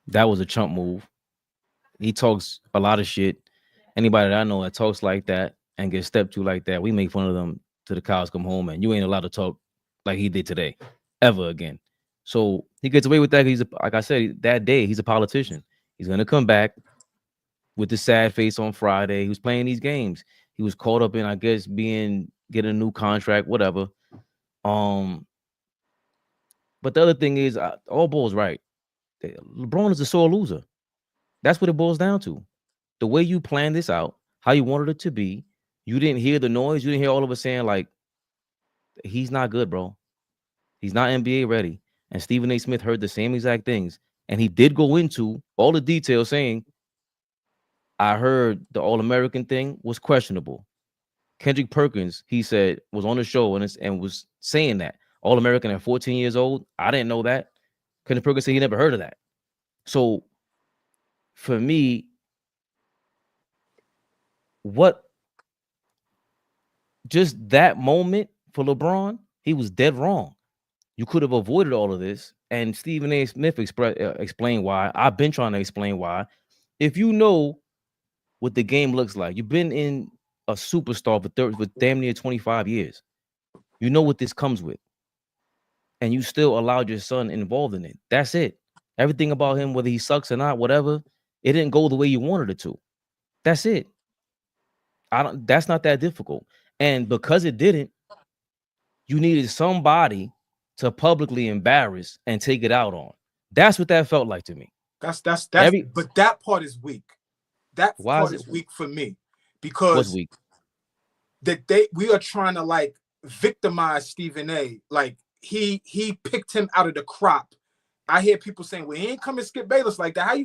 That was a chump move. He talks a lot of shit. Anybody that I know that talks like that and gets stepped to like that, we make fun of them till the cows come home, and you ain't allowed to talk like he did today, ever again. So he gets away with that. Like I said, that day, he's a politician. He's going to come back with the sad face on Friday. He was playing these games. He was caught up in, I guess, getting a new contract, whatever. But the other thing is, AllBall's right. LeBron is a sore loser. That's what it boils down to. The way you planned this out, how you wanted it to be, you didn't hear the noise. You didn't hear all of us saying, like, he's not good, bro. He's not NBA ready. And Stephen A. Smith heard the same exact things. And he did go into all the details saying, I heard the All-American thing was questionable. Kendrick Perkins, he said, was on the show and was saying that. All-American at 14 years old. I didn't know that. Kendrick Perkins said he never heard of that. So for me, just that moment for LeBron, he was dead wrong. You could have avoided all of this. And Stephen A. Smith explained why. I've been trying to explain why. If you know what the game looks like, you've been in a superstar for damn near 25 years. You know what this comes with. And you still allowed your son involved in it. That's it. Everything about him, whether he sucks or not, whatever, it didn't go the way you wanted it to. That's it. That's not that difficult. And because it didn't, you needed somebody to publicly embarrass and take it out on. That's what that felt like to me. But that part is weak. That part is weak for me, because what's weak? We are trying to like victimize Stephen A. Like he picked him out of the crop. I hear people saying, well, he ain't come and Skip Bayless like that.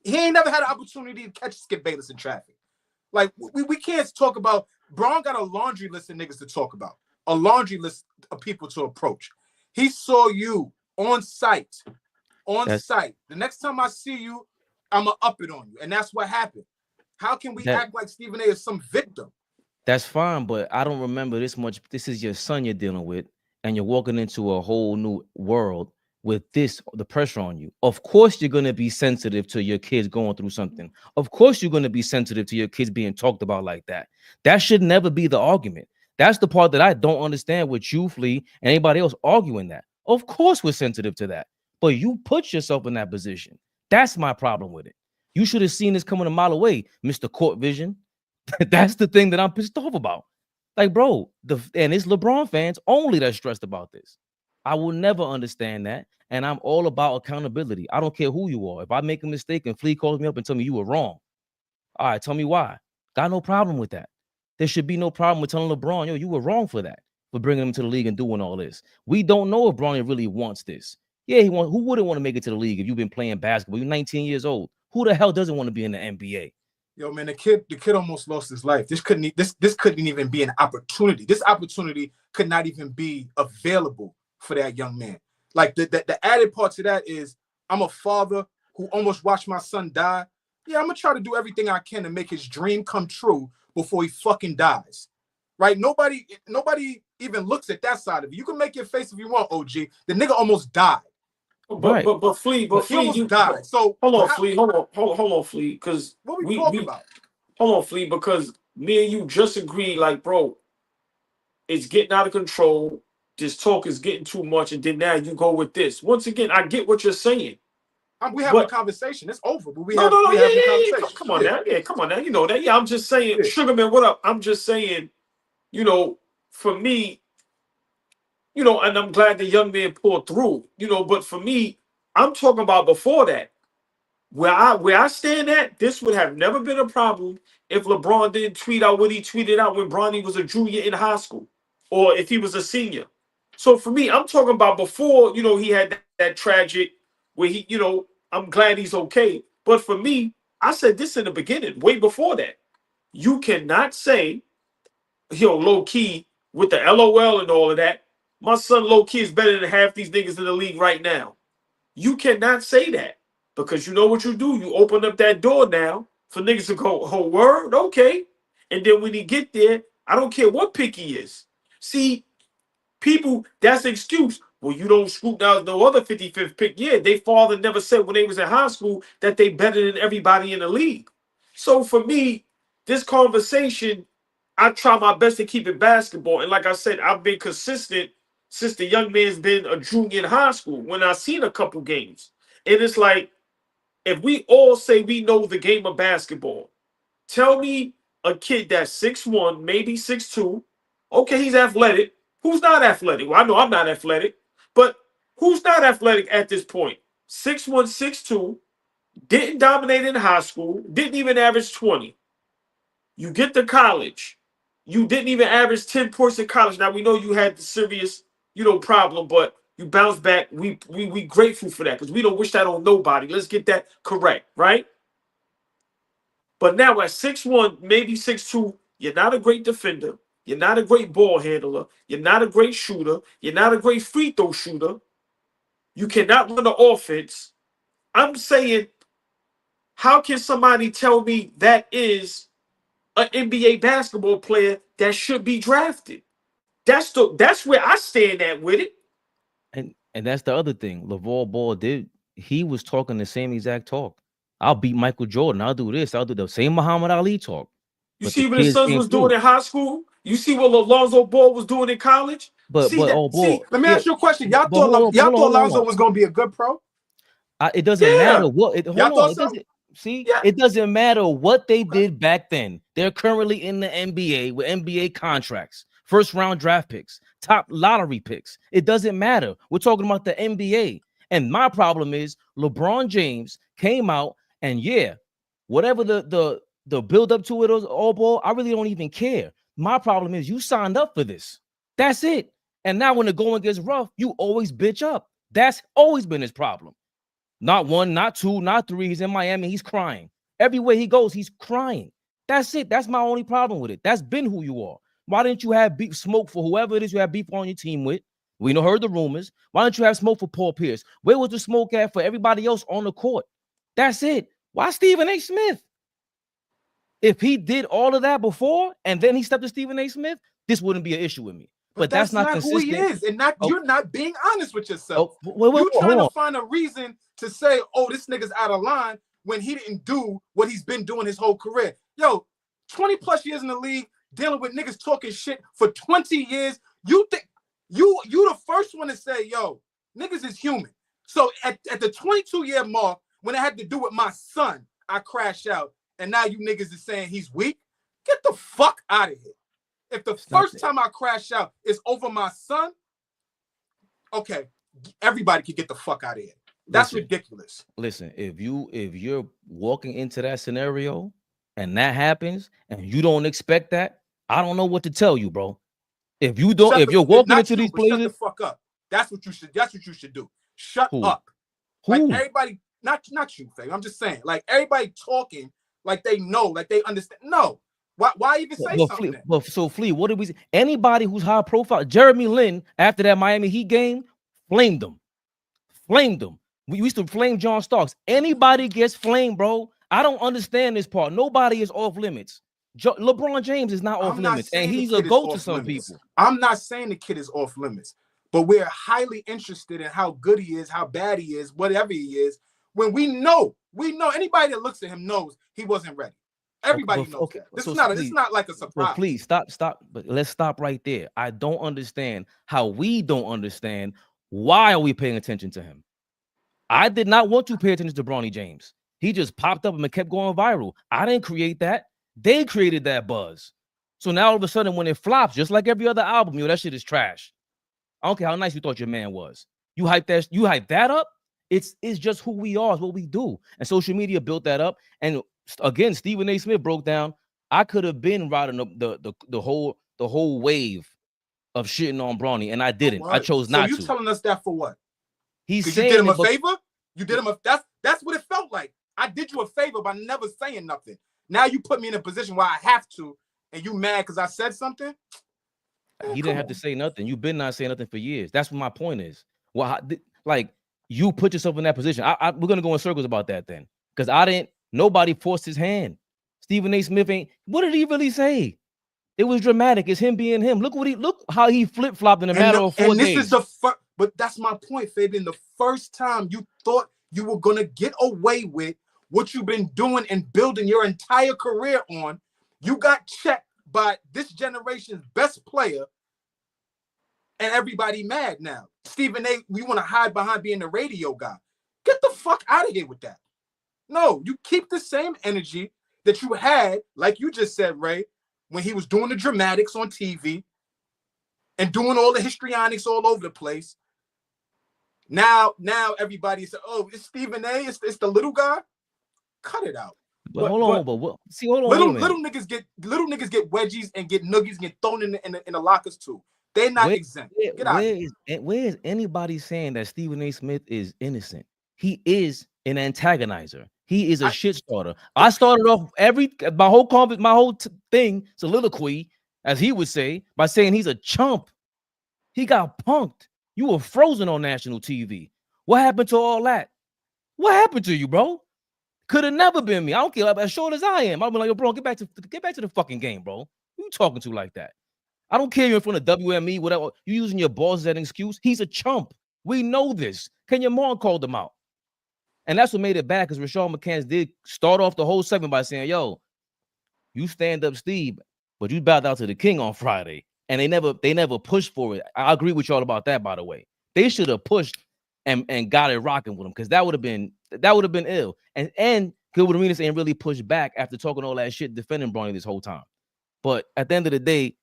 He ain't never had an opportunity to catch Skip Bayless in traffic. Like we can't talk about. Braun got a laundry list of niggas to talk about, a laundry list of people to approach. He saw you on site. The next time I see you, I'm going to up it on you. And that's what happened. How can we act like Stephen A. is some victim? That's fine, but I don't remember this much. This is your son you're dealing with, and you're walking into a whole new world with the pressure on you. Of course, you're going to be sensitive to your kids going through something. Of course, you're going to be sensitive to your kids being talked about like that. That should never be the argument. That's the part that I don't understand with you, Flea, and anybody else arguing that. Of course, we're sensitive to that. but you put yourself in that position. That's my problem with it. You should have seen this coming a mile away, Mr. Court Vision. That's the thing that I'm pissed off about. Like, bro, and it's LeBron fans only that's stressed about this. I will never understand that. And I'm all about accountability. I don't care who you are. If I make a mistake and Flea calls me up and tell me you were wrong, all right, tell me why. Got no problem with that. There should be no problem with telling LeBron, yo, you were wrong for that, for bringing him to the league and doing all this. We don't know if Bronny really wants this. Yeah, who wouldn't want to make it to the league if you've been playing basketball? You're 19 years old. Who the hell doesn't want to be in the NBA? Yo, man, the kid almost lost his life. This couldn't even be an opportunity. This opportunity could not even be available for that young man. Like the added part to that is I'm a father who almost watched my son die. Yeah, I'm gonna try to do everything I can to make his dream come true before he fucking dies. Right? Nobody even looks at that side of it. You can make your face if you want, OG. The nigga almost died. But Flea, you died. So hold on, Flea, hold on, Flea, because what we talking about? Hold on, Flea, because me and you just agreed, like, bro, it's getting out of control. This talk is getting too much, and then now you go with this. Once again, I get what you're saying. We have a conversation. It's over, but we have a conversation. Come on now, come on now. You know that. Yeah, I'm just saying, Sugarman, what up? I'm just saying, you know, for me, you know, and I'm glad the young man pulled through, you know, but for me, I'm talking about before that. Where I stand at, this would have never been a problem if LeBron didn't tweet out what he tweeted out when Bronny was a junior in high school, or if he was a senior. So for me, I'm talking about before, you know, he had that tragic where he, you know, I'm glad he's okay. But for me, I said this in the beginning, way before that. You cannot say, you know, low key with the LOL and all of that, my son low key is better than half these niggas in the league right now. You cannot say that, because you know what you do? You open up that door now for niggas to go, oh, word, okay. And then when he get there, I don't care what pick he is. See, people, that's the excuse. Well, you don't scrutinize no other 55th pick. Yeah, they father never said when they was in high school that they better than everybody in the league. So for me, this conversation, I try my best to keep it basketball. And like I said, I've been consistent since the young man's been a junior in high school when I've seen a couple games. And it's like, if we all say we know the game of basketball, tell me a kid that's 6'1", maybe 6'2", okay, he's athletic. Who's not athletic? Well, I know I'm not athletic, but who's not athletic at this point? 6'1", 6'2", didn't dominate in high school, didn't even average 20. You get to college, you didn't even average 10 points in college. Now, we know you had the serious, you know, problem, but you bounce back. We grateful for that, because we don't wish that on nobody. Let's get that correct, right? But now at 6'1", maybe 6'2", you're not a great defender. You're not a great ball handler. You're not a great shooter. You're not a great free throw shooter. You cannot run the offense. I'm saying, how can somebody tell me that is an NBA basketball player that should be drafted? That's where I stand at with it. And that's the other thing. LeVar Ball did. He was talking the same exact talk. I'll beat Michael Jordan. I'll do this. I'll do the same Muhammad Ali talk. You see what his sons was doing in high school? You see what Lonzo Ball was doing in college? Let me ask you a question. Y'all thought Lonzo was going to be a good pro? It doesn't matter what. It doesn't matter what they did back then. They're currently in the NBA with NBA contracts, first round draft picks, top lottery picks. It doesn't matter. We're talking about the NBA. And my problem is LeBron James came out and whatever the build up to it was all ball, I really don't even care. My problem is you signed up for this. That's it. And now when the going gets rough, you always bitch up. That's always been his problem. Not one, not two, not three. He's in Miami. He's crying. Everywhere he goes, he's crying. That's it. That's my only problem with it. That's been who you are. Why didn't you have beef smoke for whoever it is you have beef on your team with? We heard the rumors. Why don't you have smoke for Paul Pierce? Where was the smoke at for everybody else on the court? That's it. Why Stephen A. Smith? If he did all of that before and then he stepped to Stephen A. Smith, this wouldn't be an issue with me. But that's not who he is, and you're not being honest with yourself. You're trying to find a reason to say, "Oh, this nigga's out of line," when he didn't do what he's been doing his whole career. Yo, 20 plus years in the league, dealing with niggas talking shit for 20 years. You think you the first one to say, "Yo, niggas is human." So at the 22-year mark, when it had to do with my son, I crashed out. And now you niggas is saying he's weak. Get the fuck out of here. If the first time I crash out is over my son, okay, everybody can get the fuck out of here. That's ridiculous. Listen, if you're walking into that scenario and that happens and you don't expect that, I don't know what to tell you, bro. If you don't, if you're walking into these places, shut the fuck up. That's what you should do. Shut up. Like everybody, not you, Fabian. I'm just saying, like everybody talking like they know, like they understand. No. Why even say something? So Flea, what did we say? Anybody who's high profile, Jeremy Lin, after that Miami Heat game, flamed them. We used to flame John Starks. Anybody gets flamed, bro. I don't understand this part. Nobody is off limits. LeBron James is not off limits, and he's a GOAT to some people. I'm not saying the kid is off limits, but we're highly interested in how good he is, how bad he is, whatever he is. When we know anybody that looks at him knows he wasn't ready. Everybody knows that. This is not like a surprise. So please stop. But let's stop right there. I don't understand how we don't understand why are we paying attention to him. I did not want to pay attention to Bronny James. He just popped up and kept going viral. I didn't create that. They created that buzz. So now all of a sudden when it flops, just like every other album, that shit is trash. I don't care how nice you thought your man was. You hype that up. It's just who we are, it's what we do. And social media built that up. And again, Stephen A. Smith broke down. I could have been riding the whole wave of shitting on Bronny, and I didn't. I chose not to. So you telling us that for what? He's saying you did him a favor? You did him that's what it felt like. I did you a favor by never saying nothing. Now you put me in a position where I have to, and you mad because I said something? Man, he didn't have to say nothing. You've been not saying nothing for years. That's what my point is. Well, like you put yourself in that position. We're gonna go in circles about that then, because nobody forced his hand. Stephen A. Smith ain't. What did he really say? It was dramatic. It's him being him. Look how he flip-flopped in a matter of 4 days. And this is the first, but that's my point, Fabian. The first time you thought you were gonna get away with what you've been doing and building your entire career on, you got checked by this generation's best player, and everybody mad now. Stephen A., we want to hide behind being the radio guy. Get the fuck out of here with that. No, you keep the same energy that you had, like you just said, Ray, when he was doing the dramatics on TV and doing all the histrionics all over the place. Now everybody said, "Oh, it's Stephen A. It's the little guy." Cut it out. But hold on. Little niggas get wedgies and get noogies and get thrown in the lockers too. They're not exempt. Get out. Where is anybody saying that Stephen A. Smith is innocent? He is an antagonizer. He is a shit starter. I started off my whole thing, soliloquy, as he would say, by saying he's a chump. He got punked. You were frozen on national TV. What happened to all that? What happened to you, bro? Could have never been me. I don't care. As short as I am, I'll be like, yo, bro, get back to the fucking game, bro. Who you talking to like that? I don't care you're in front of WME, whatever. You using your balls as an excuse. He's a chump. We know this. Kenya Moore called him out. And that's what made it bad, because Rashawn McCants did start off the whole segment by saying, yo, you stand up, Steve, but you bowed out to the king on Friday. And they never pushed for it. I agree with y'all about that, by the way. They should have pushed and got it rocking with him, because that would have been ill. And Gilbert Arenas ain't really pushed back after talking all that shit, defending Bronny this whole time. But at the end of the day,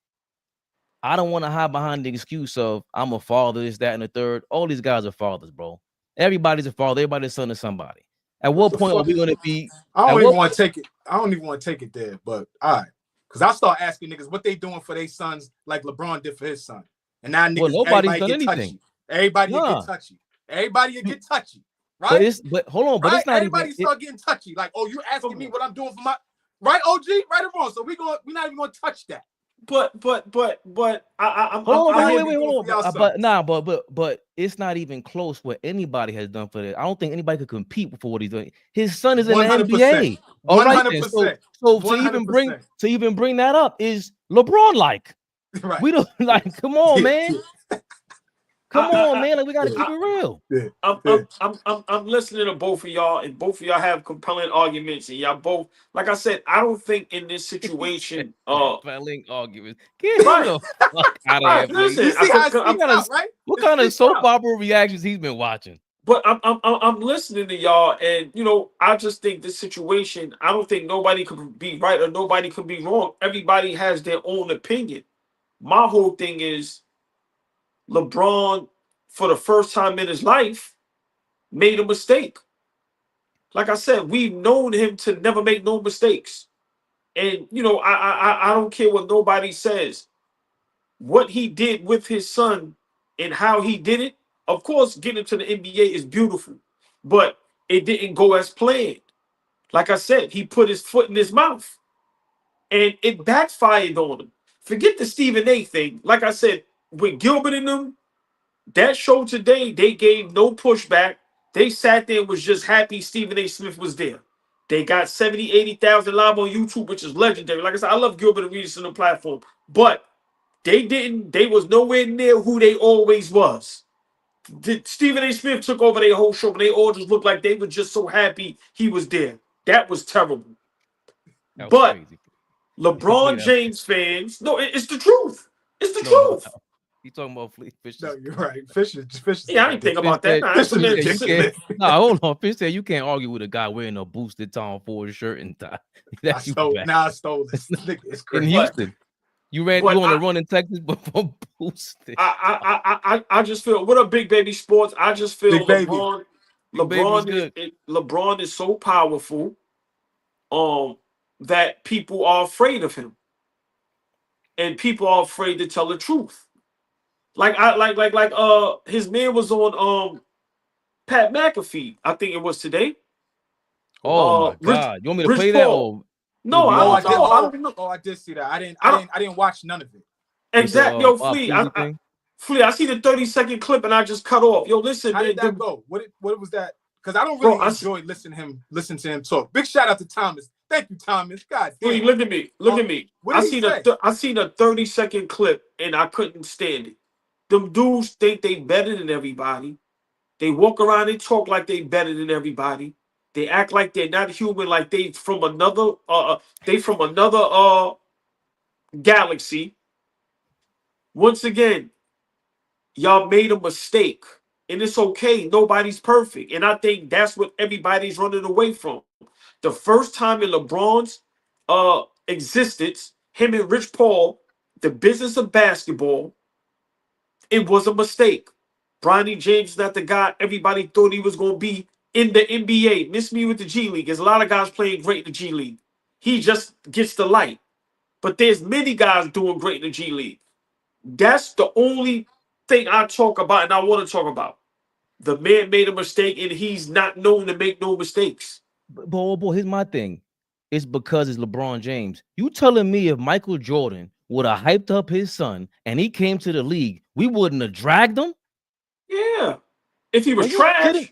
I don't want to hide behind the excuse of I'm a father, this, that, and the third. All these guys are fathers, bro. Everybody's a father. Everybody's son of somebody. At what point are we going to be? I don't even want to take it. I don't even want to take it there. But all right, because I start asking niggas what they doing for their sons, like LeBron did for his son. And now niggas, nobody's done anything. Everybody get touchy. Everybody get touchy. Right? But hold on. But right? it's not everybody start getting touchy. Like, oh, you asking me what I'm doing for my right, OG, right or wrong? So we're not even going to touch that. But I'm hold on. But it's not even close what anybody has done for that. I don't think anybody could compete for what he's doing. His son is in the NBA. All right, then. So to even bring that up is LeBron like. Right. We don't like. Come on, man. Come on, man. Like, we gotta keep it real. I'm listening to both of y'all, and both of y'all have compelling arguments, and y'all both, like I said, I don't think in this situation, compelling arguments. Get the fuck out of here, listen, what kind of soap opera reactions he's been watching? But I'm listening to y'all, and you know, I just think this situation. I don't think nobody could be right or nobody could be wrong. Everybody has their own opinion. My whole thing is LeBron, for the first time in his life, made a mistake. Like I said, we've known him to never make no mistakes. And you know, I don't care what nobody says. What he did with his son and how he did it, of course, getting to the NBA is beautiful, but it didn't go as planned. Like I said, he put his foot in his mouth and it backfired on him. Forget the Stephen A thing. Like I said, with Gilbert and them, that show today, they gave no pushback. They sat there and was just happy Stephen A. Smith was there. They got 70, 80,000 live on YouTube, which is legendary. Like I said, I love Gilbert and Regis on the platform, but they was nowhere near who they always was. Stephen A. Smith took over their whole show, and they all just looked like they were just so happy he was there. That was terrible. That was but crazy. LeBron James fans, no, it's the truth. It's the truth. No. You talking about Fish? No, you're right. Fish. Yeah, I didn't think about that. Hold on. Fish said you can't argue with a guy wearing a boosted Tom Ford shirt and tie. I stole this. It's crazy. In Houston. You on a run in Texas, but boosted. I just feel, what up, Big Baby Sports? I just feel LeBron is so powerful that people are afraid of him. And people are afraid to tell the truth. Like his man was on Pat McAfee, I think it was today. Oh my God. You want me to play that? No, I did see that. I didn't watch none of it. Exactly. Yo, Flea, I see the 30-second clip and I just cut off. Yo, listen, how man. Did that go? What was that? Because I don't really enjoy listen to him talk. Big shout out to Thomas. Thank you, Thomas. God damn. Flea, look at me. Look at me. I seen a 30-second clip and I couldn't stand it. Them dudes think they better than everybody. They walk around and talk like they better than everybody. They act like they're not human, like they from another galaxy. Once again, y'all made a mistake, and it's okay. Nobody's perfect, and I think that's what everybody's running away from. The first time in LeBron's existence, him and Rich Paul, the business of basketball, it was a mistake. Bronny James is not the guy everybody thought he was going to be in the NBA. Miss me with the G League. There's a lot of guys playing great in the G League. He just gets the light. But there's many guys doing great in the G League. That's the only thing I talk about and I want to talk about. The man made a mistake and he's not known to make no mistakes. Boy, here's my thing. It's because it's LeBron James. You telling me if Michael Jordan would have hyped up his son and he came to the league, we wouldn't have dragged him? Yeah. If he was trash.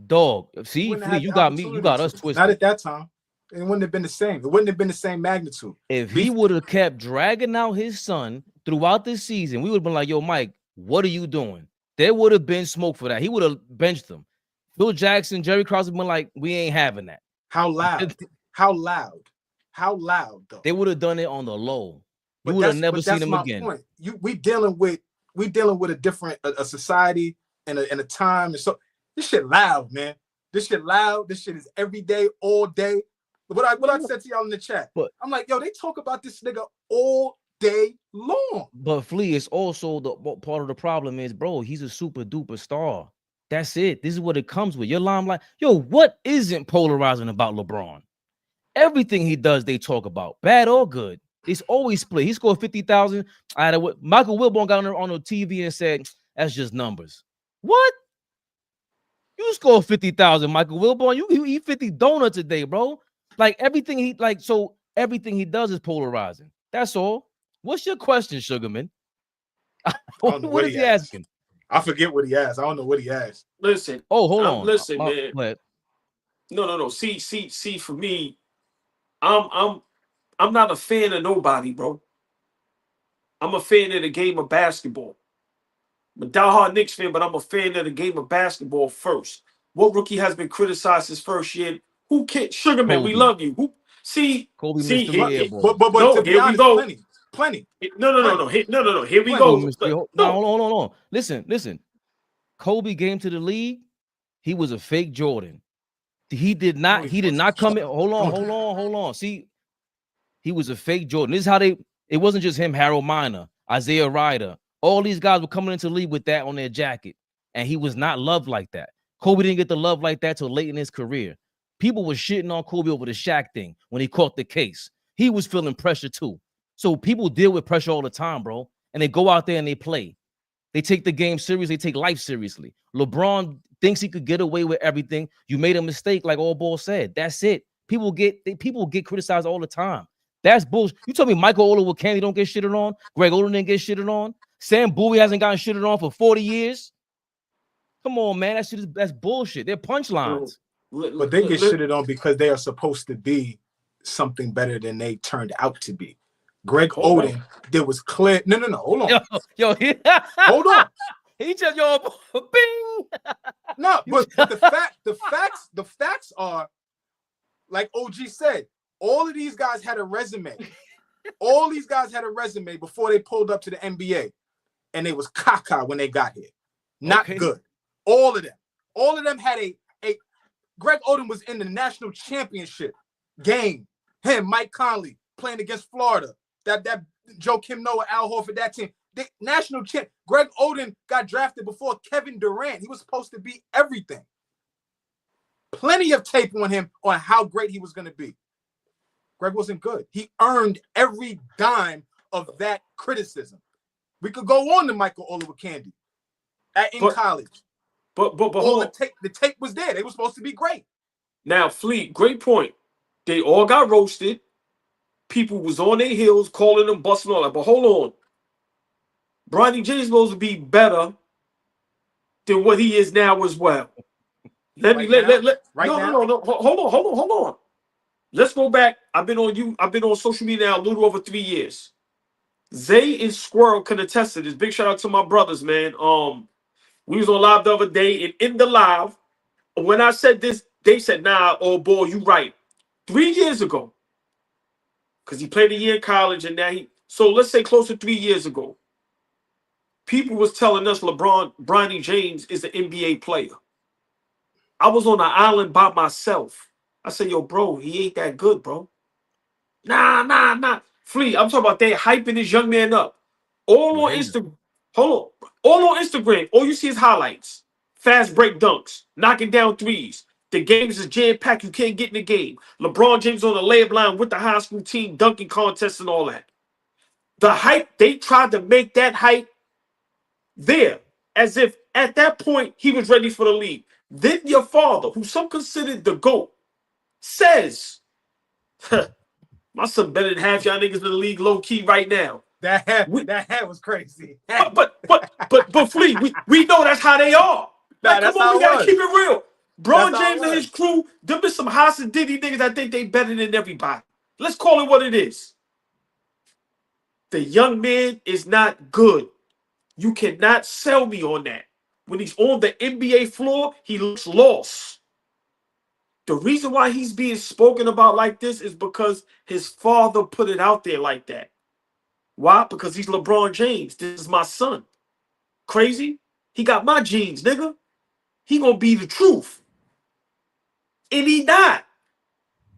Dog. See, Flea, you got me. You got us twisted. Not at that time. It wouldn't have been the same. It wouldn't have been the same magnitude. If he would have kept dragging out his son throughout this season, we would have been like, yo, Mike, what are you doing? There would have been smoke for that. He would have benched him. Phil Jackson, Jerry Krause been like, we ain't having that. How loud? How loud? How loud, though? They would have done it on the low. You would have never seen him again. Point. We dealing with a different a society and a time, and so this shit loud, man. This shit loud. This shit is every day, all day. What I said to y'all in the chat, but I'm like, yo, they talk about this nigga all day long. But Flea is also the part of the problem is, bro, he's a super duper star. That's it. This is what it comes with. Your limelight. Yo, what isn't polarizing about LeBron? Everything he does, they talk about, bad or good. It's always split. He scored 50,000. Michael Wilbon got on the TV and said, that's just numbers. What? You scored 50,000, Michael Wilbon. You eat 50 donuts a day, bro. Like everything he everything he does is polarizing. That's all. What's your question, Sugarman? What is he asking? I forget what he asked. I don't know what he asked. Listen. Oh, hold on. Listen, man. No. See. For me, I'm not a fan of nobody, bro. I'm a fan of the game of basketball. I'm a diehard Knicks fan, but I'm a fan of the game of basketball first. What rookie has been criticized his first year? Who can't? Sugarman, we love you. Kobe here we go. Plenty. No. Here we go. No, hold on. Listen. Kobe came to the league He was a fake Jordan. He did not come in. Hold on. See, he was a fake Jordan. This is how it wasn't just him, Harold Miner, Isaiah Ryder. All these guys were coming into the league with that on their jacket. And he was not loved like that. Kobe didn't get the love like that till late in his career. People were shitting on Kobe over the Shaq thing when he caught the case. He was feeling pressure too. So people deal with pressure all the time, bro. And they go out there and they play. They take the game seriously. They take life seriously. LeBron thinks he could get away with everything. You made a mistake, like AllBall said. That's it. People get criticized all the time. That's bullshit. You told me Michael Olowokandi don't get shitted on. Greg Oden didn't get shitted on. Sam Bowie hasn't gotten shitted on for 40 years. Come on, man. That's bullshit. They're punchlines. But they get shitted on because they are supposed to be something better than they turned out to be. Greg Oden, there was clear. No. Hold on. Hold on. He just bing. No, but the facts are, like OG said, all of these guys had a resume. All these guys had a resume before they pulled up to the NBA, and they was caca when they got here. Not good. All of them had a. Greg Oden was in the national championship game. Him, Mike Conley playing against Florida. That Joakim Noah, Al Horford, that team. The national champ. Greg Oden got drafted before Kevin Durant. He was supposed to be everything. Plenty of tape on him on how great he was going to be. Greg wasn't good. He earned every dime of that criticism. We could go on to Michael Olowokandi in college. But the tape was there. They were supposed to be great. Now, Fleet, great point. They all got roasted. People was on their heels, calling them, busting all that. But hold on. Bronny James is supposed to be better than what he is now as well. No. Hold on. Let's go back. I've been on social media now a little over 3 years. Zay and Squirrel can attest to this. Big shout out to my brothers, man. We was on live the other day, and in the live, when I said this, they said, nah, AllBall, you right. 3 years ago, because he played a year in college, and now so let's say close to 3 years ago, people was telling us Bronny James is an NBA player. I was on an island by myself. I said, yo, bro, he ain't that good, bro. Nah. Fleet, I'm talking about they hyping this young man up. All on Instagram. Hold on. All on Instagram, all you see is highlights. Fast break dunks, knocking down threes. The games is jam-packed. You can't get in the game. LeBron James on the layup line with the high school team, dunking contests and all that. The hype, they tried to make that hype there, as if at that point he was ready for the league. Then your father, who some considered the GOAT, says, my son better than half y'all niggas in the league low-key right now. That hat was crazy. But Fleet, we know that's how they are. Like, come on, we gotta keep it real. Bron James and his crew, them is some Hassan Diddy niggas that think they better than everybody. Let's call it what it is. The young man is not good. You cannot sell me on that. When he's on the NBA floor, he looks lost. The reason why he's being spoken about like this is because his father put it out there like that. Why? Because he's LeBron James. This is my son. Crazy? He got my genes, nigga. He gonna be the truth. And he not.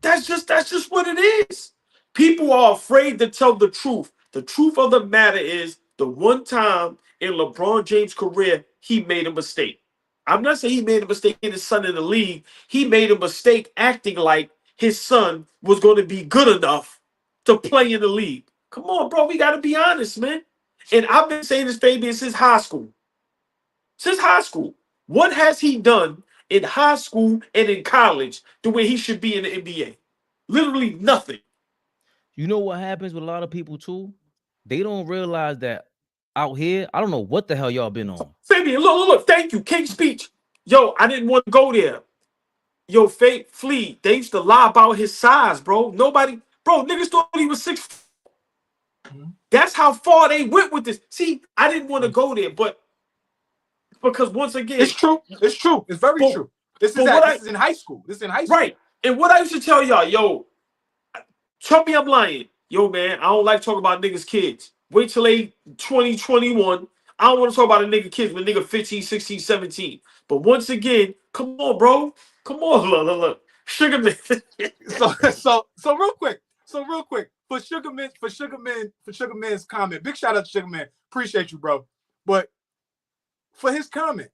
That's just what it is. People are afraid to tell the truth. The truth of the matter is the one time in LeBron James' career, he made a mistake. I'm not saying he made a mistake in his son in the league. He made a mistake acting like his son was going to be good enough to play in the league. Come on, bro. We got to be honest, man. And I've been saying this, Fabian, since high school. Since high school. What has he done in high school and in college the way he should be in the NBA? Literally nothing. You know what happens with a lot of people, too? They don't realize that out here, I don't know what the hell y'all been on. Fabian, look. Thank you. King speech. Yo, I didn't want to go there. Yo, Flea, they used to lie about his size, bro. Nobody, bro, niggas thought he was 6'4". That's how far they went with this. See, I didn't want to go there, but because once again, it's true. It's true. It's very true. This is in high school. This is in high school. Right. And what I used to tell y'all, yo, tell me I'm lying. Yo, man, I don't like talking about niggas' kids. Wait till they 2021. I don't want to talk about a nigga kids with nigga 15, 16, 17. But once again, Come on, bro. Come on, look. Sugar Man. so real quick. For Sugar Man's comment. Big shout out to Sugar Man. Appreciate you, bro. But for his comment,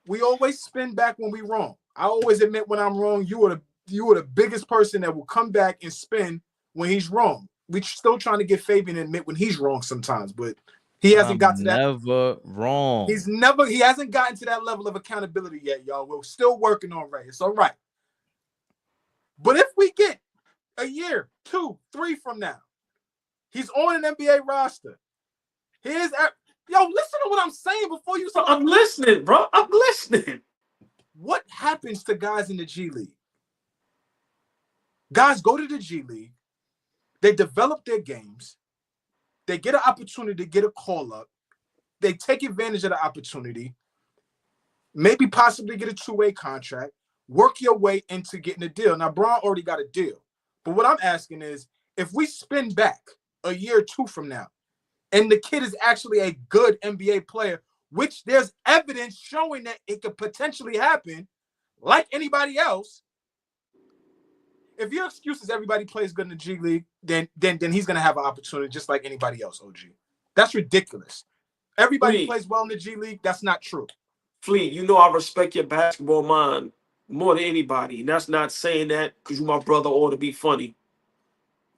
we always spin back when we wrong. I always admit when I'm wrong. You are the biggest person that will come back and spin when he's wrong. We're still trying to get Fabian to admit when he's wrong sometimes, but he hasn't got to that. Never wrong. He hasn't gotten to that level of accountability yet, y'all. We're still working on Ray. It's all right. But if we get a year, 2, 3 from now, he's on an NBA roster. Yo, listen to what I'm saying before you say. I'm listening, bro. I'm listening. What happens to guys in the G League? Guys go to the G League. They develop their games. They get an opportunity to get a call up. They take advantage of the opportunity. Maybe possibly get a 2-way contract. Work your way into getting a deal. Now, Bron already got a deal. But what I'm asking is, if we spin back a year or 2 from now, and the kid is actually a good NBA player, which there's evidence showing that it could potentially happen, like anybody else, if your excuse is everybody plays good in the G League, then he's going to have an opportunity just like anybody else, OG. That's ridiculous. Everybody plays well in the G League. That's not true. Fleet, you know I respect your basketball mind more than anybody. And that's not saying that because you're my brother or to be funny.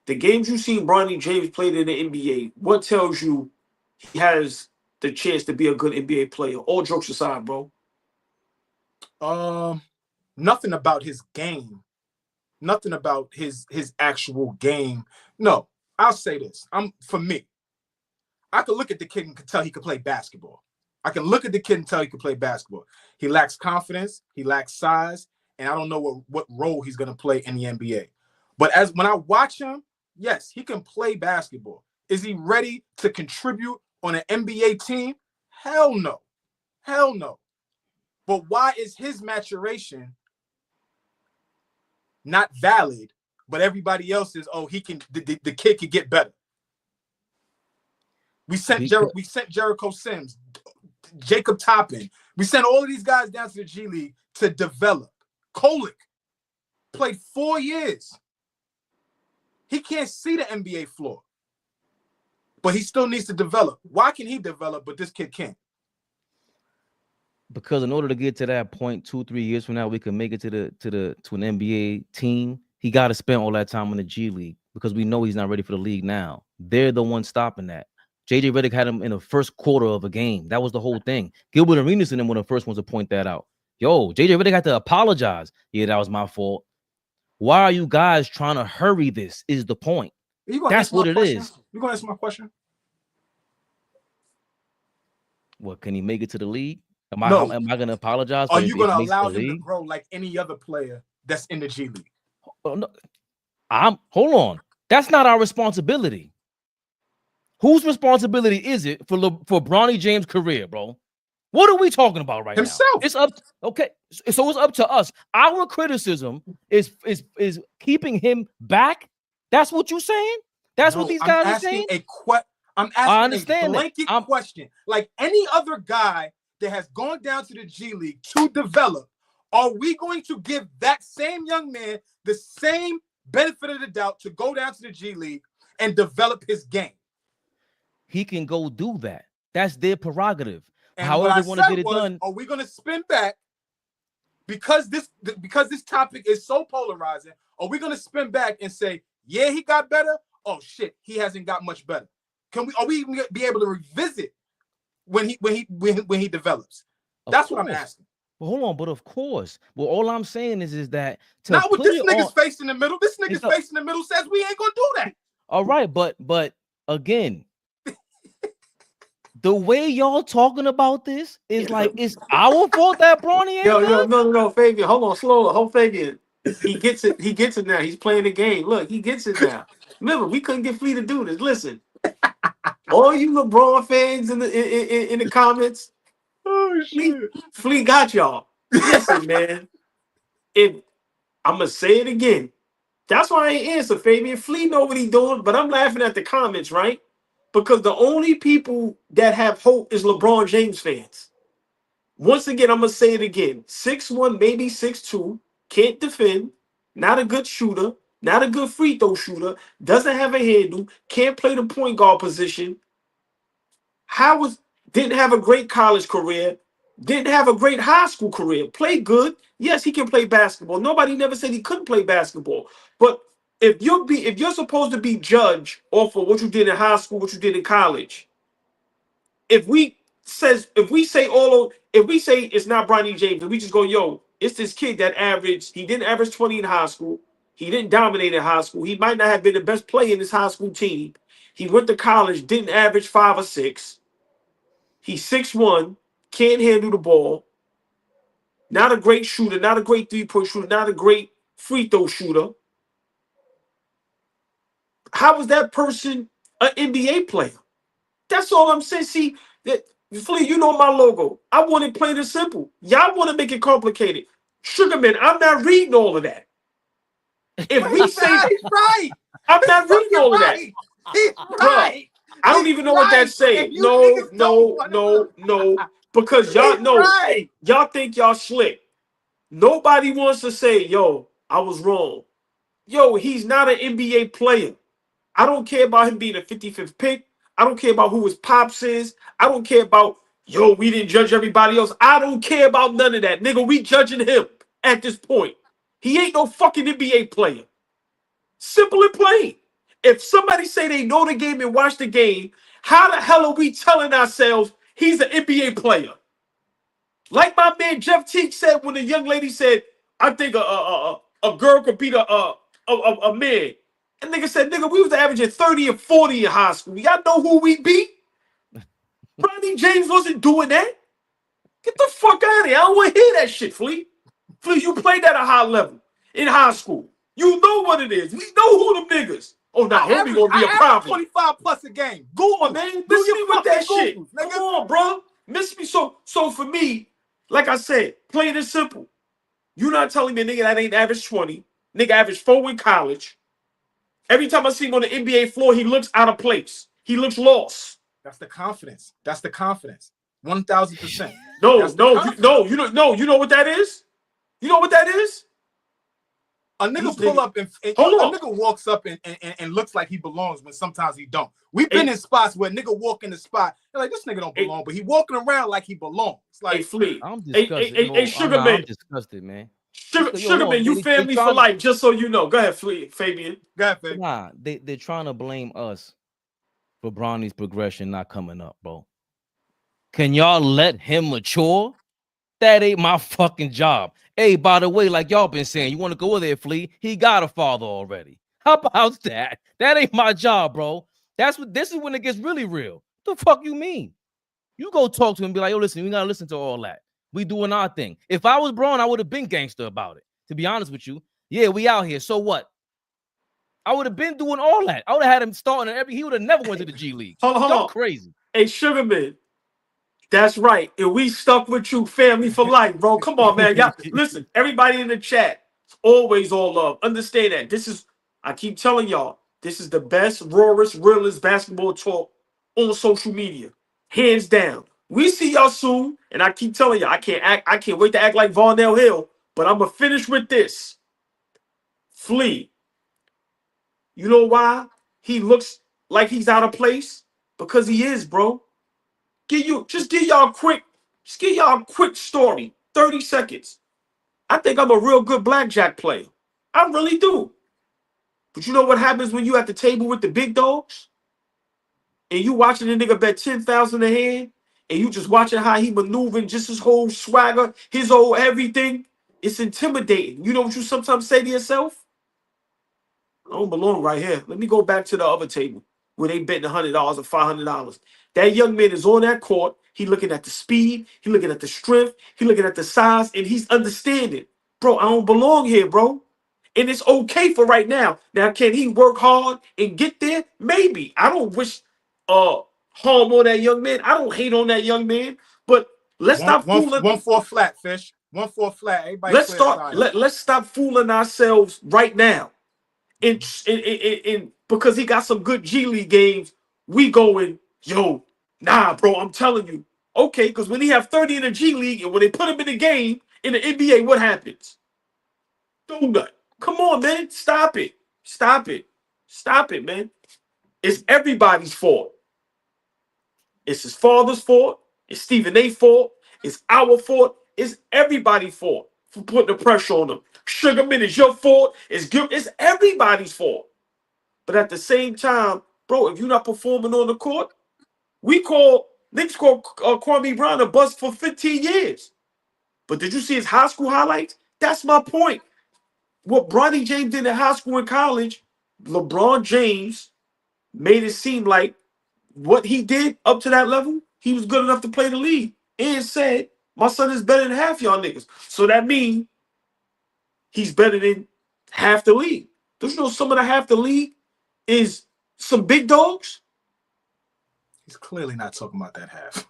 The games you've seen Bronny James played in the NBA, what tells you he has the chance to be a good NBA player? All jokes aside, bro. Nothing about his game. Nothing about his actual game. No, I'll say this. For me, I could look at the kid and tell he could play basketball. I can look at the kid and tell he can play basketball. He lacks confidence. He lacks size. And I don't know what role he's going to play in the NBA. But when I watch him, yes, he can play basketball. Is he ready to contribute on an NBA team? Hell no. Hell no. But why is his maturation not valid, but everybody else is, oh, he can, the kid can get better? We sent Jericho Sims, Jacob Toppin. We sent all of these guys down to the G League to develop. Kolick played 4 years. He can't see the NBA floor, but he still needs to develop. Why can he develop, but this kid can't? Because in order to get to that point, 2-3 years from now, we can make it to an NBA team. He got to spend all that time in the G League because we know he's not ready for the league now. They're the ones stopping that. JJ Redick had him in the first quarter of a game. That was the whole thing. Gilbert Arenas and them were the first ones to point that out. Yo, JJ Redick had to apologize. Yeah, that was my fault. Why are you guys trying to hurry this is the point. That's what it is. You going to answer my question? What, can he make it to the league? Am No. I going to apologize? Are you going to allow him to grow like any other player that's in the G League? Oh, no. Hold on. That's not our responsibility. Whose responsibility is it for Bronny James' career, bro? What are we talking about right Himself. now? It's up. Okay, so it's up to us. Our criticism is keeping him back. That's what you're saying. That's what these guys are saying. I'm asking a blanket question. Like any other guy that has gone down to the G League to develop, are we going to give that same young man the same benefit of the doubt to go down to the G League and develop his game? He can go do that. That's their prerogative. And however they want to get it done. Are we going to spin back because this topic is so polarizing? Are we going to spin back and say, yeah, he got better? Oh shit, he hasn't got much better. Are we even be able to revisit when he develops? That's what I'm asking. Well, hold on, but of course. Well, all I'm saying is that not with this nigga's face in the middle. This nigga's face in the middle says we ain't gonna do that. All right, but again, the way y'all talking about this is like it's our fault that Bronny ain't good? No, Fabian, hold on, slow. Hold Fabian. He gets it. He gets it now. He's playing the game. Look, he gets it now. Remember, we couldn't get Flea to do this. Listen, all you LeBron fans in the comments. Oh shit, Flea got y'all. Listen, man. I'm gonna say it again. That's why I ain't answer, Fabian. Flea know what he doing, but I'm laughing at the comments, right? Because the only people that have hope is LeBron James fans. Once again, I'm gonna say it again. 6'1", maybe 6'2", can't defend, not a good shooter, not a good free throw shooter, doesn't have a handle, can't play the point guard position. Didn't have a great college career, didn't have a great high school career, played good. Yes, he can play basketball. Nobody never said he couldn't play basketball. But if you're supposed to be judged off of what you did in high school, what you did in college, if we say it's not Bronny James, and we just go, yo, it's this kid that he didn't average 20 in high school. He didn't dominate in high school. He might not have been the best player in his high school team. He went to college, didn't average 5 or 6. He's 6'1", can't handle the ball. Not a great shooter, not a great three-point shooter, not a great free throw shooter. How is that person an NBA player? That's all I'm saying. See, Flea, you know my logo. I want it plain and simple. Y'all want to make it complicated. Sugarman, I'm not reading all of that. If we say he's right, I'm not reading all of that. He's right. I don't even know what that's saying. No. Because y'all know, y'all think y'all slick. Nobody wants to say, yo, I was wrong. Yo, he's not an NBA player. I don't care about him being a 55th pick. I don't care about who his pops is. I don't care about, yo, we didn't judge everybody else. I don't care about none of that. Nigga, we judging him at this point. He ain't no fucking NBA player. Simple and plain. If somebody say they know the game and watch the game, how the hell are we telling ourselves he's an NBA player? Like my man Jeff Teague said when the young lady said, I think a girl could beat a man. And nigga said, nigga, we was averaging 30 and 40 in high school. Y'all know who we beat? Bronny James wasn't doing that. Get the fuck out of here. I don't want to hear that shit, Flea. Flea, you played at a high level in high school. You know what it is. We know who them niggas. Oh, now homie gonna be a problem. 25 plus a game. Go on, man. Miss me with that shit. Come on, bro. Miss me. So for me, like I said, plain and simple. You're not telling me a nigga that ain't average 20. Nigga averaged 4 in college. Every time I see him on the NBA floor, he looks out of place. He looks lost. That's the confidence. 1,000%. No. You know what that is? You know what that is? A nigga pull up and a nigga walks up and looks like he belongs when sometimes he don't. We've been in spots where nigga walk in the spot, they're like, this nigga don't belong, but he walking around like he belongs. Like, Flea. I'm disgusted. Hey, Sugarman. I'm disgusted, man. Sugarman, you family for life, just so you know. Go ahead, Fabian. Go ahead, Fabian. Nah, they're trying to blame us for Bronny's progression not coming up, bro. Can y'all let him mature? That ain't my fucking job. Hey, by the way, like y'all been saying, you want to go there, Flea? He got a father already. How about that? That ain't my job, bro. This is when it gets really real. What the fuck you mean? You go talk to him and be like, yo, listen, we gotta listen to all that. We doing our thing. If I was Braun, I would have been gangster about it. To be honest with you. Yeah, we out here. So what? I would have been doing all that. I would have had him starting he would have never went to the G League. Hold on. Crazy. Hey, Sugarman. That's right. And we stuck with you, family for life, bro. Come on, man. Y'all, listen, everybody in the chat, it's always all love. Understand that. I keep telling y'all, this is the best, rawest, realest basketball talk on social media. Hands down. We see y'all soon. And I keep telling y'all, I can't wait to act like Varnell Hill, but I'm going to finish with this. Flea. You know why he looks like he's out of place? Because he is, bro. Just give y'all a quick story. 30 seconds. I think I'm a real good blackjack player. I really do. But you know what happens when you at the table with the big dogs? And you watching a nigga bet 10,000 a hand, and you just watching how he maneuvering, just his whole swagger, his whole everything. It's intimidating. You know what you sometimes say to yourself? I don't belong right here. Let me go back to the other table where they betting $100 or $500. That young man is on that court. He looking at the speed. He looking at the strength. He looking at the size, and he's understanding. Bro, I don't belong here, bro. And it's okay for right now. Now, can he work hard and get there? Maybe. I don't wish harm on that young man. I don't hate on that young man. But let's stop fooling. 1 for a flat, Fish. 1 for a flat. Everybody let's stop fooling ourselves right now. And because he got some good G League games, we going, yo, nah, bro, I'm telling you, Okay, because when he have 30 in the G League and when they put him in the game in the NBA, what happens? Donut. Come on, man. Stop it. Stop it. Stop it, man. It's everybody's fault. It's his father's fault. It's Stephen A's fault. It's our fault. It's everybody's fault for putting the pressure on him. Sugarman, it's your fault. It's everybody's fault. But at the same time, bro, if you're not performing on the court, Knicks called Kwame Brown a bust for 15 years. But did you see his high school highlights? That's my point. What Bronny James did in high school and college, LeBron James made it seem like what he did up to that level, he was good enough to play the league. And said, my son is better than half y'all niggas. So that means he's better than half the league. Don't you know some of the half the league is some big dogs? He's clearly not talking about that half.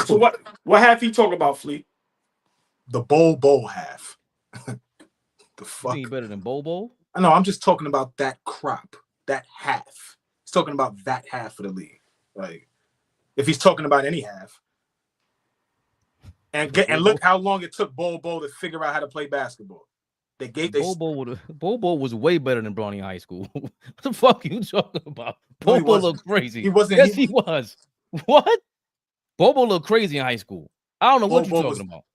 So what half he talking about, Fleet? The Bowl half. The fuck? You better than Bobo? I know, I'm just talking about that crop, that half. He's talking about that half of the league. Like, if he's talking about any half. And look how long it took Bobo to figure out how to play basketball. Bobo was way better than Bronny in high school. What the fuck are you talking about? No, Bobo looked crazy. He wasn't. Yes, he was. What? Bobo looked crazy in high school. I don't know what you're talking about.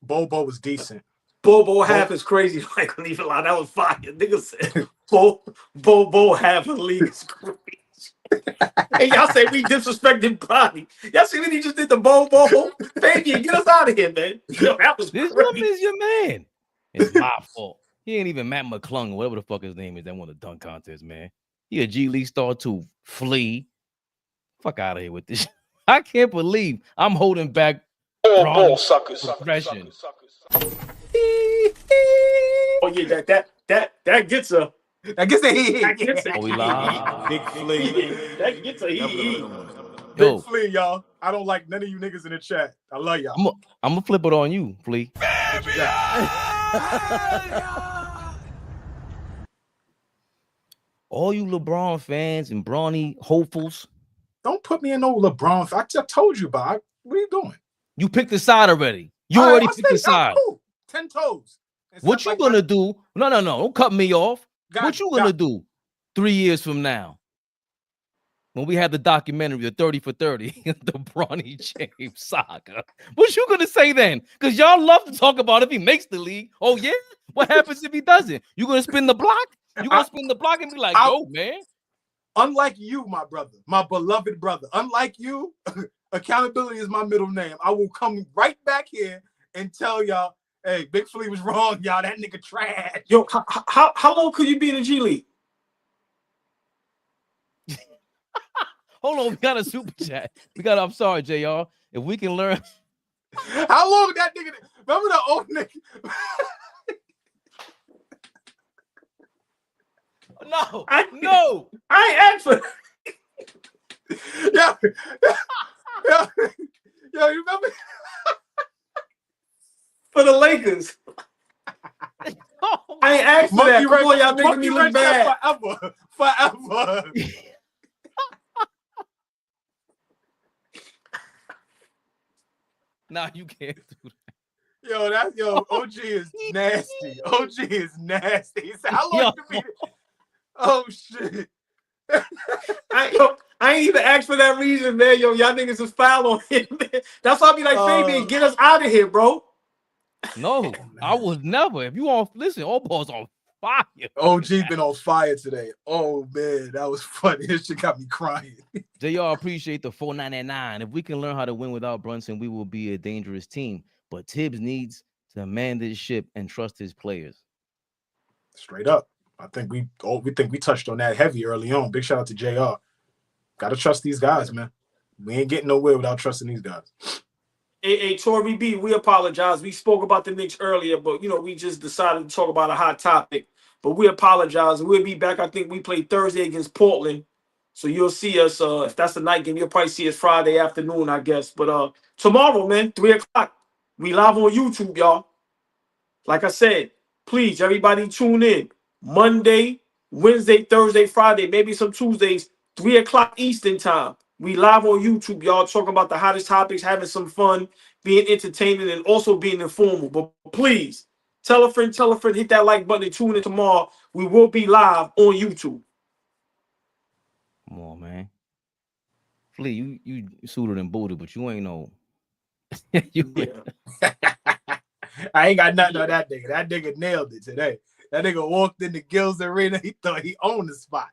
Bobo was decent. Bobo half is crazy. Like, leave it alone. That was fire. Nigga said Bobo half of the league is crazy. Hey, y'all say we disrespected Bronny. Y'all see what he just did to Bobo? Fabian, get us out of here, man. Yo, that was This crazy. woman is your man. It's my fault. He ain't even Matt McClung, whatever the fuck his name is, that won the dunk contest, man. He a G League star too. Flee. Fuck out of here with this. I can't believe I'm holding back Ball suckers. progression. Oh yeah, that gets a. I guess That gets a. Oh, we live? Big Flea. That gets a he. Big Flea, y'all. I don't like none of you niggas in the chat. I love y'all. I'm gonna flip it on you, Flea. All you LeBron fans and Bronny hopefuls, Don't put me in no LeBron. I just told you about it. What are you doing? you picked the side already. You All already right, picked the side. Cool. 10 toes. What you gonna do? No, don't cut me off. What you gonna do? do 3 years from now? When we have the documentary, the 30 for 30, the Bronny James saga. What you gonna say then? Because y'all love to talk about if he makes the league. Oh, yeah? What happens if he doesn't? You gonna spin the block? You gonna spin the block and be like, yo, man. Unlike you, my brother, my beloved brother, unlike you, accountability is my middle name. I will come right back here and tell y'all, hey, Big Flea was wrong, y'all. That nigga trash. Yo, how long could you be in the G League? Hold on, we got a super chat. I'm sorry, JR. If we can learn. How long that nigga? Remember the old nigga? No, I ain't asked for Yo, you remember? for the Lakers. I ain't asked for that. Come on, y'all making me look bad. Forever. Nah, you can't do that. OG is nasty. OG is nasty. He said, how long you be? Oh shit. I ain't even asked for that reason, man. Yo, y'all niggas is foul on him, man. That's why I be like, Fabian, get us out of here, bro. No, I was never. If you want, listen, AllBall's on fire. OG been on fire today. Oh man, that was funny. This shit got me crying. JR, appreciate the $4.99. If we can learn how to win without Brunson, we will be a dangerous team. But Tibbs needs to man this ship and trust his players. Straight up. I think we touched on that heavy early on. Big shout out to JR. Gotta trust these guys, man. We ain't getting nowhere without trusting these guys. Hey, Tory B, we apologize. We spoke about the Knicks earlier, but we just decided to talk about a hot topic. But we apologize. We'll be back. I think we play Thursday against Portland. So you'll see us, if that's the night game, you'll probably see us Friday afternoon, I guess. But tomorrow, man, 3 o'clock, we live on YouTube, y'all. Like I said, please, everybody tune in. Monday, Wednesday, Thursday, Friday, maybe some Tuesdays, 3 o'clock Eastern time. We live on YouTube, y'all, talking about the hottest topics, having some fun, being entertaining, and also being informal. But please, tell a friend, hit that like button, and tune in tomorrow. We will be live on YouTube. Come on, man. Flea, you suited and booted, but you ain't no. I ain't got nothing on that nigga. That nigga nailed it today. That nigga walked in the Gills Arena. He thought he owned the spot.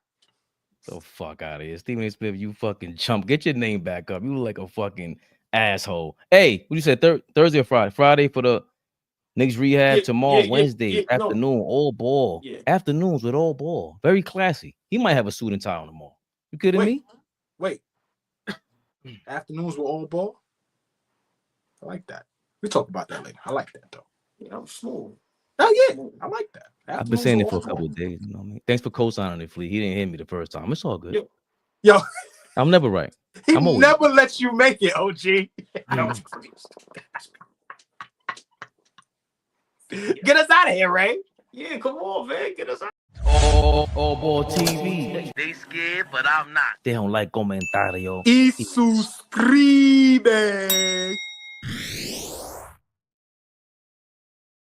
The fuck out of here. Stephen A. Smith, you fucking chump. Get your name back up. You look like a fucking asshole. Hey, what you said? Thursday or Friday? Friday for the Knicks rehab. Tomorrow, Wednesday, afternoon, all ball. Afternoons with all ball. Very classy. He might have a suit and tie on tomorrow. You kidding me? Wait. Afternoons with all ball? I like that. We'll talk about that later. I like that, though. Yeah, I'm smooth. Oh, yeah. I like that. I've been saying it for a couple of days. You know what I mean? Thanks for co-signing it, Flea. He didn't hit me the first time. It's all good. Yo. I'm never right. He never lets you make it, OG. Get us out of here, Ray. Yeah, come on, man. Get us out. AllBall TV. They scared, but I'm not. They don't like comentario. Y suscribe.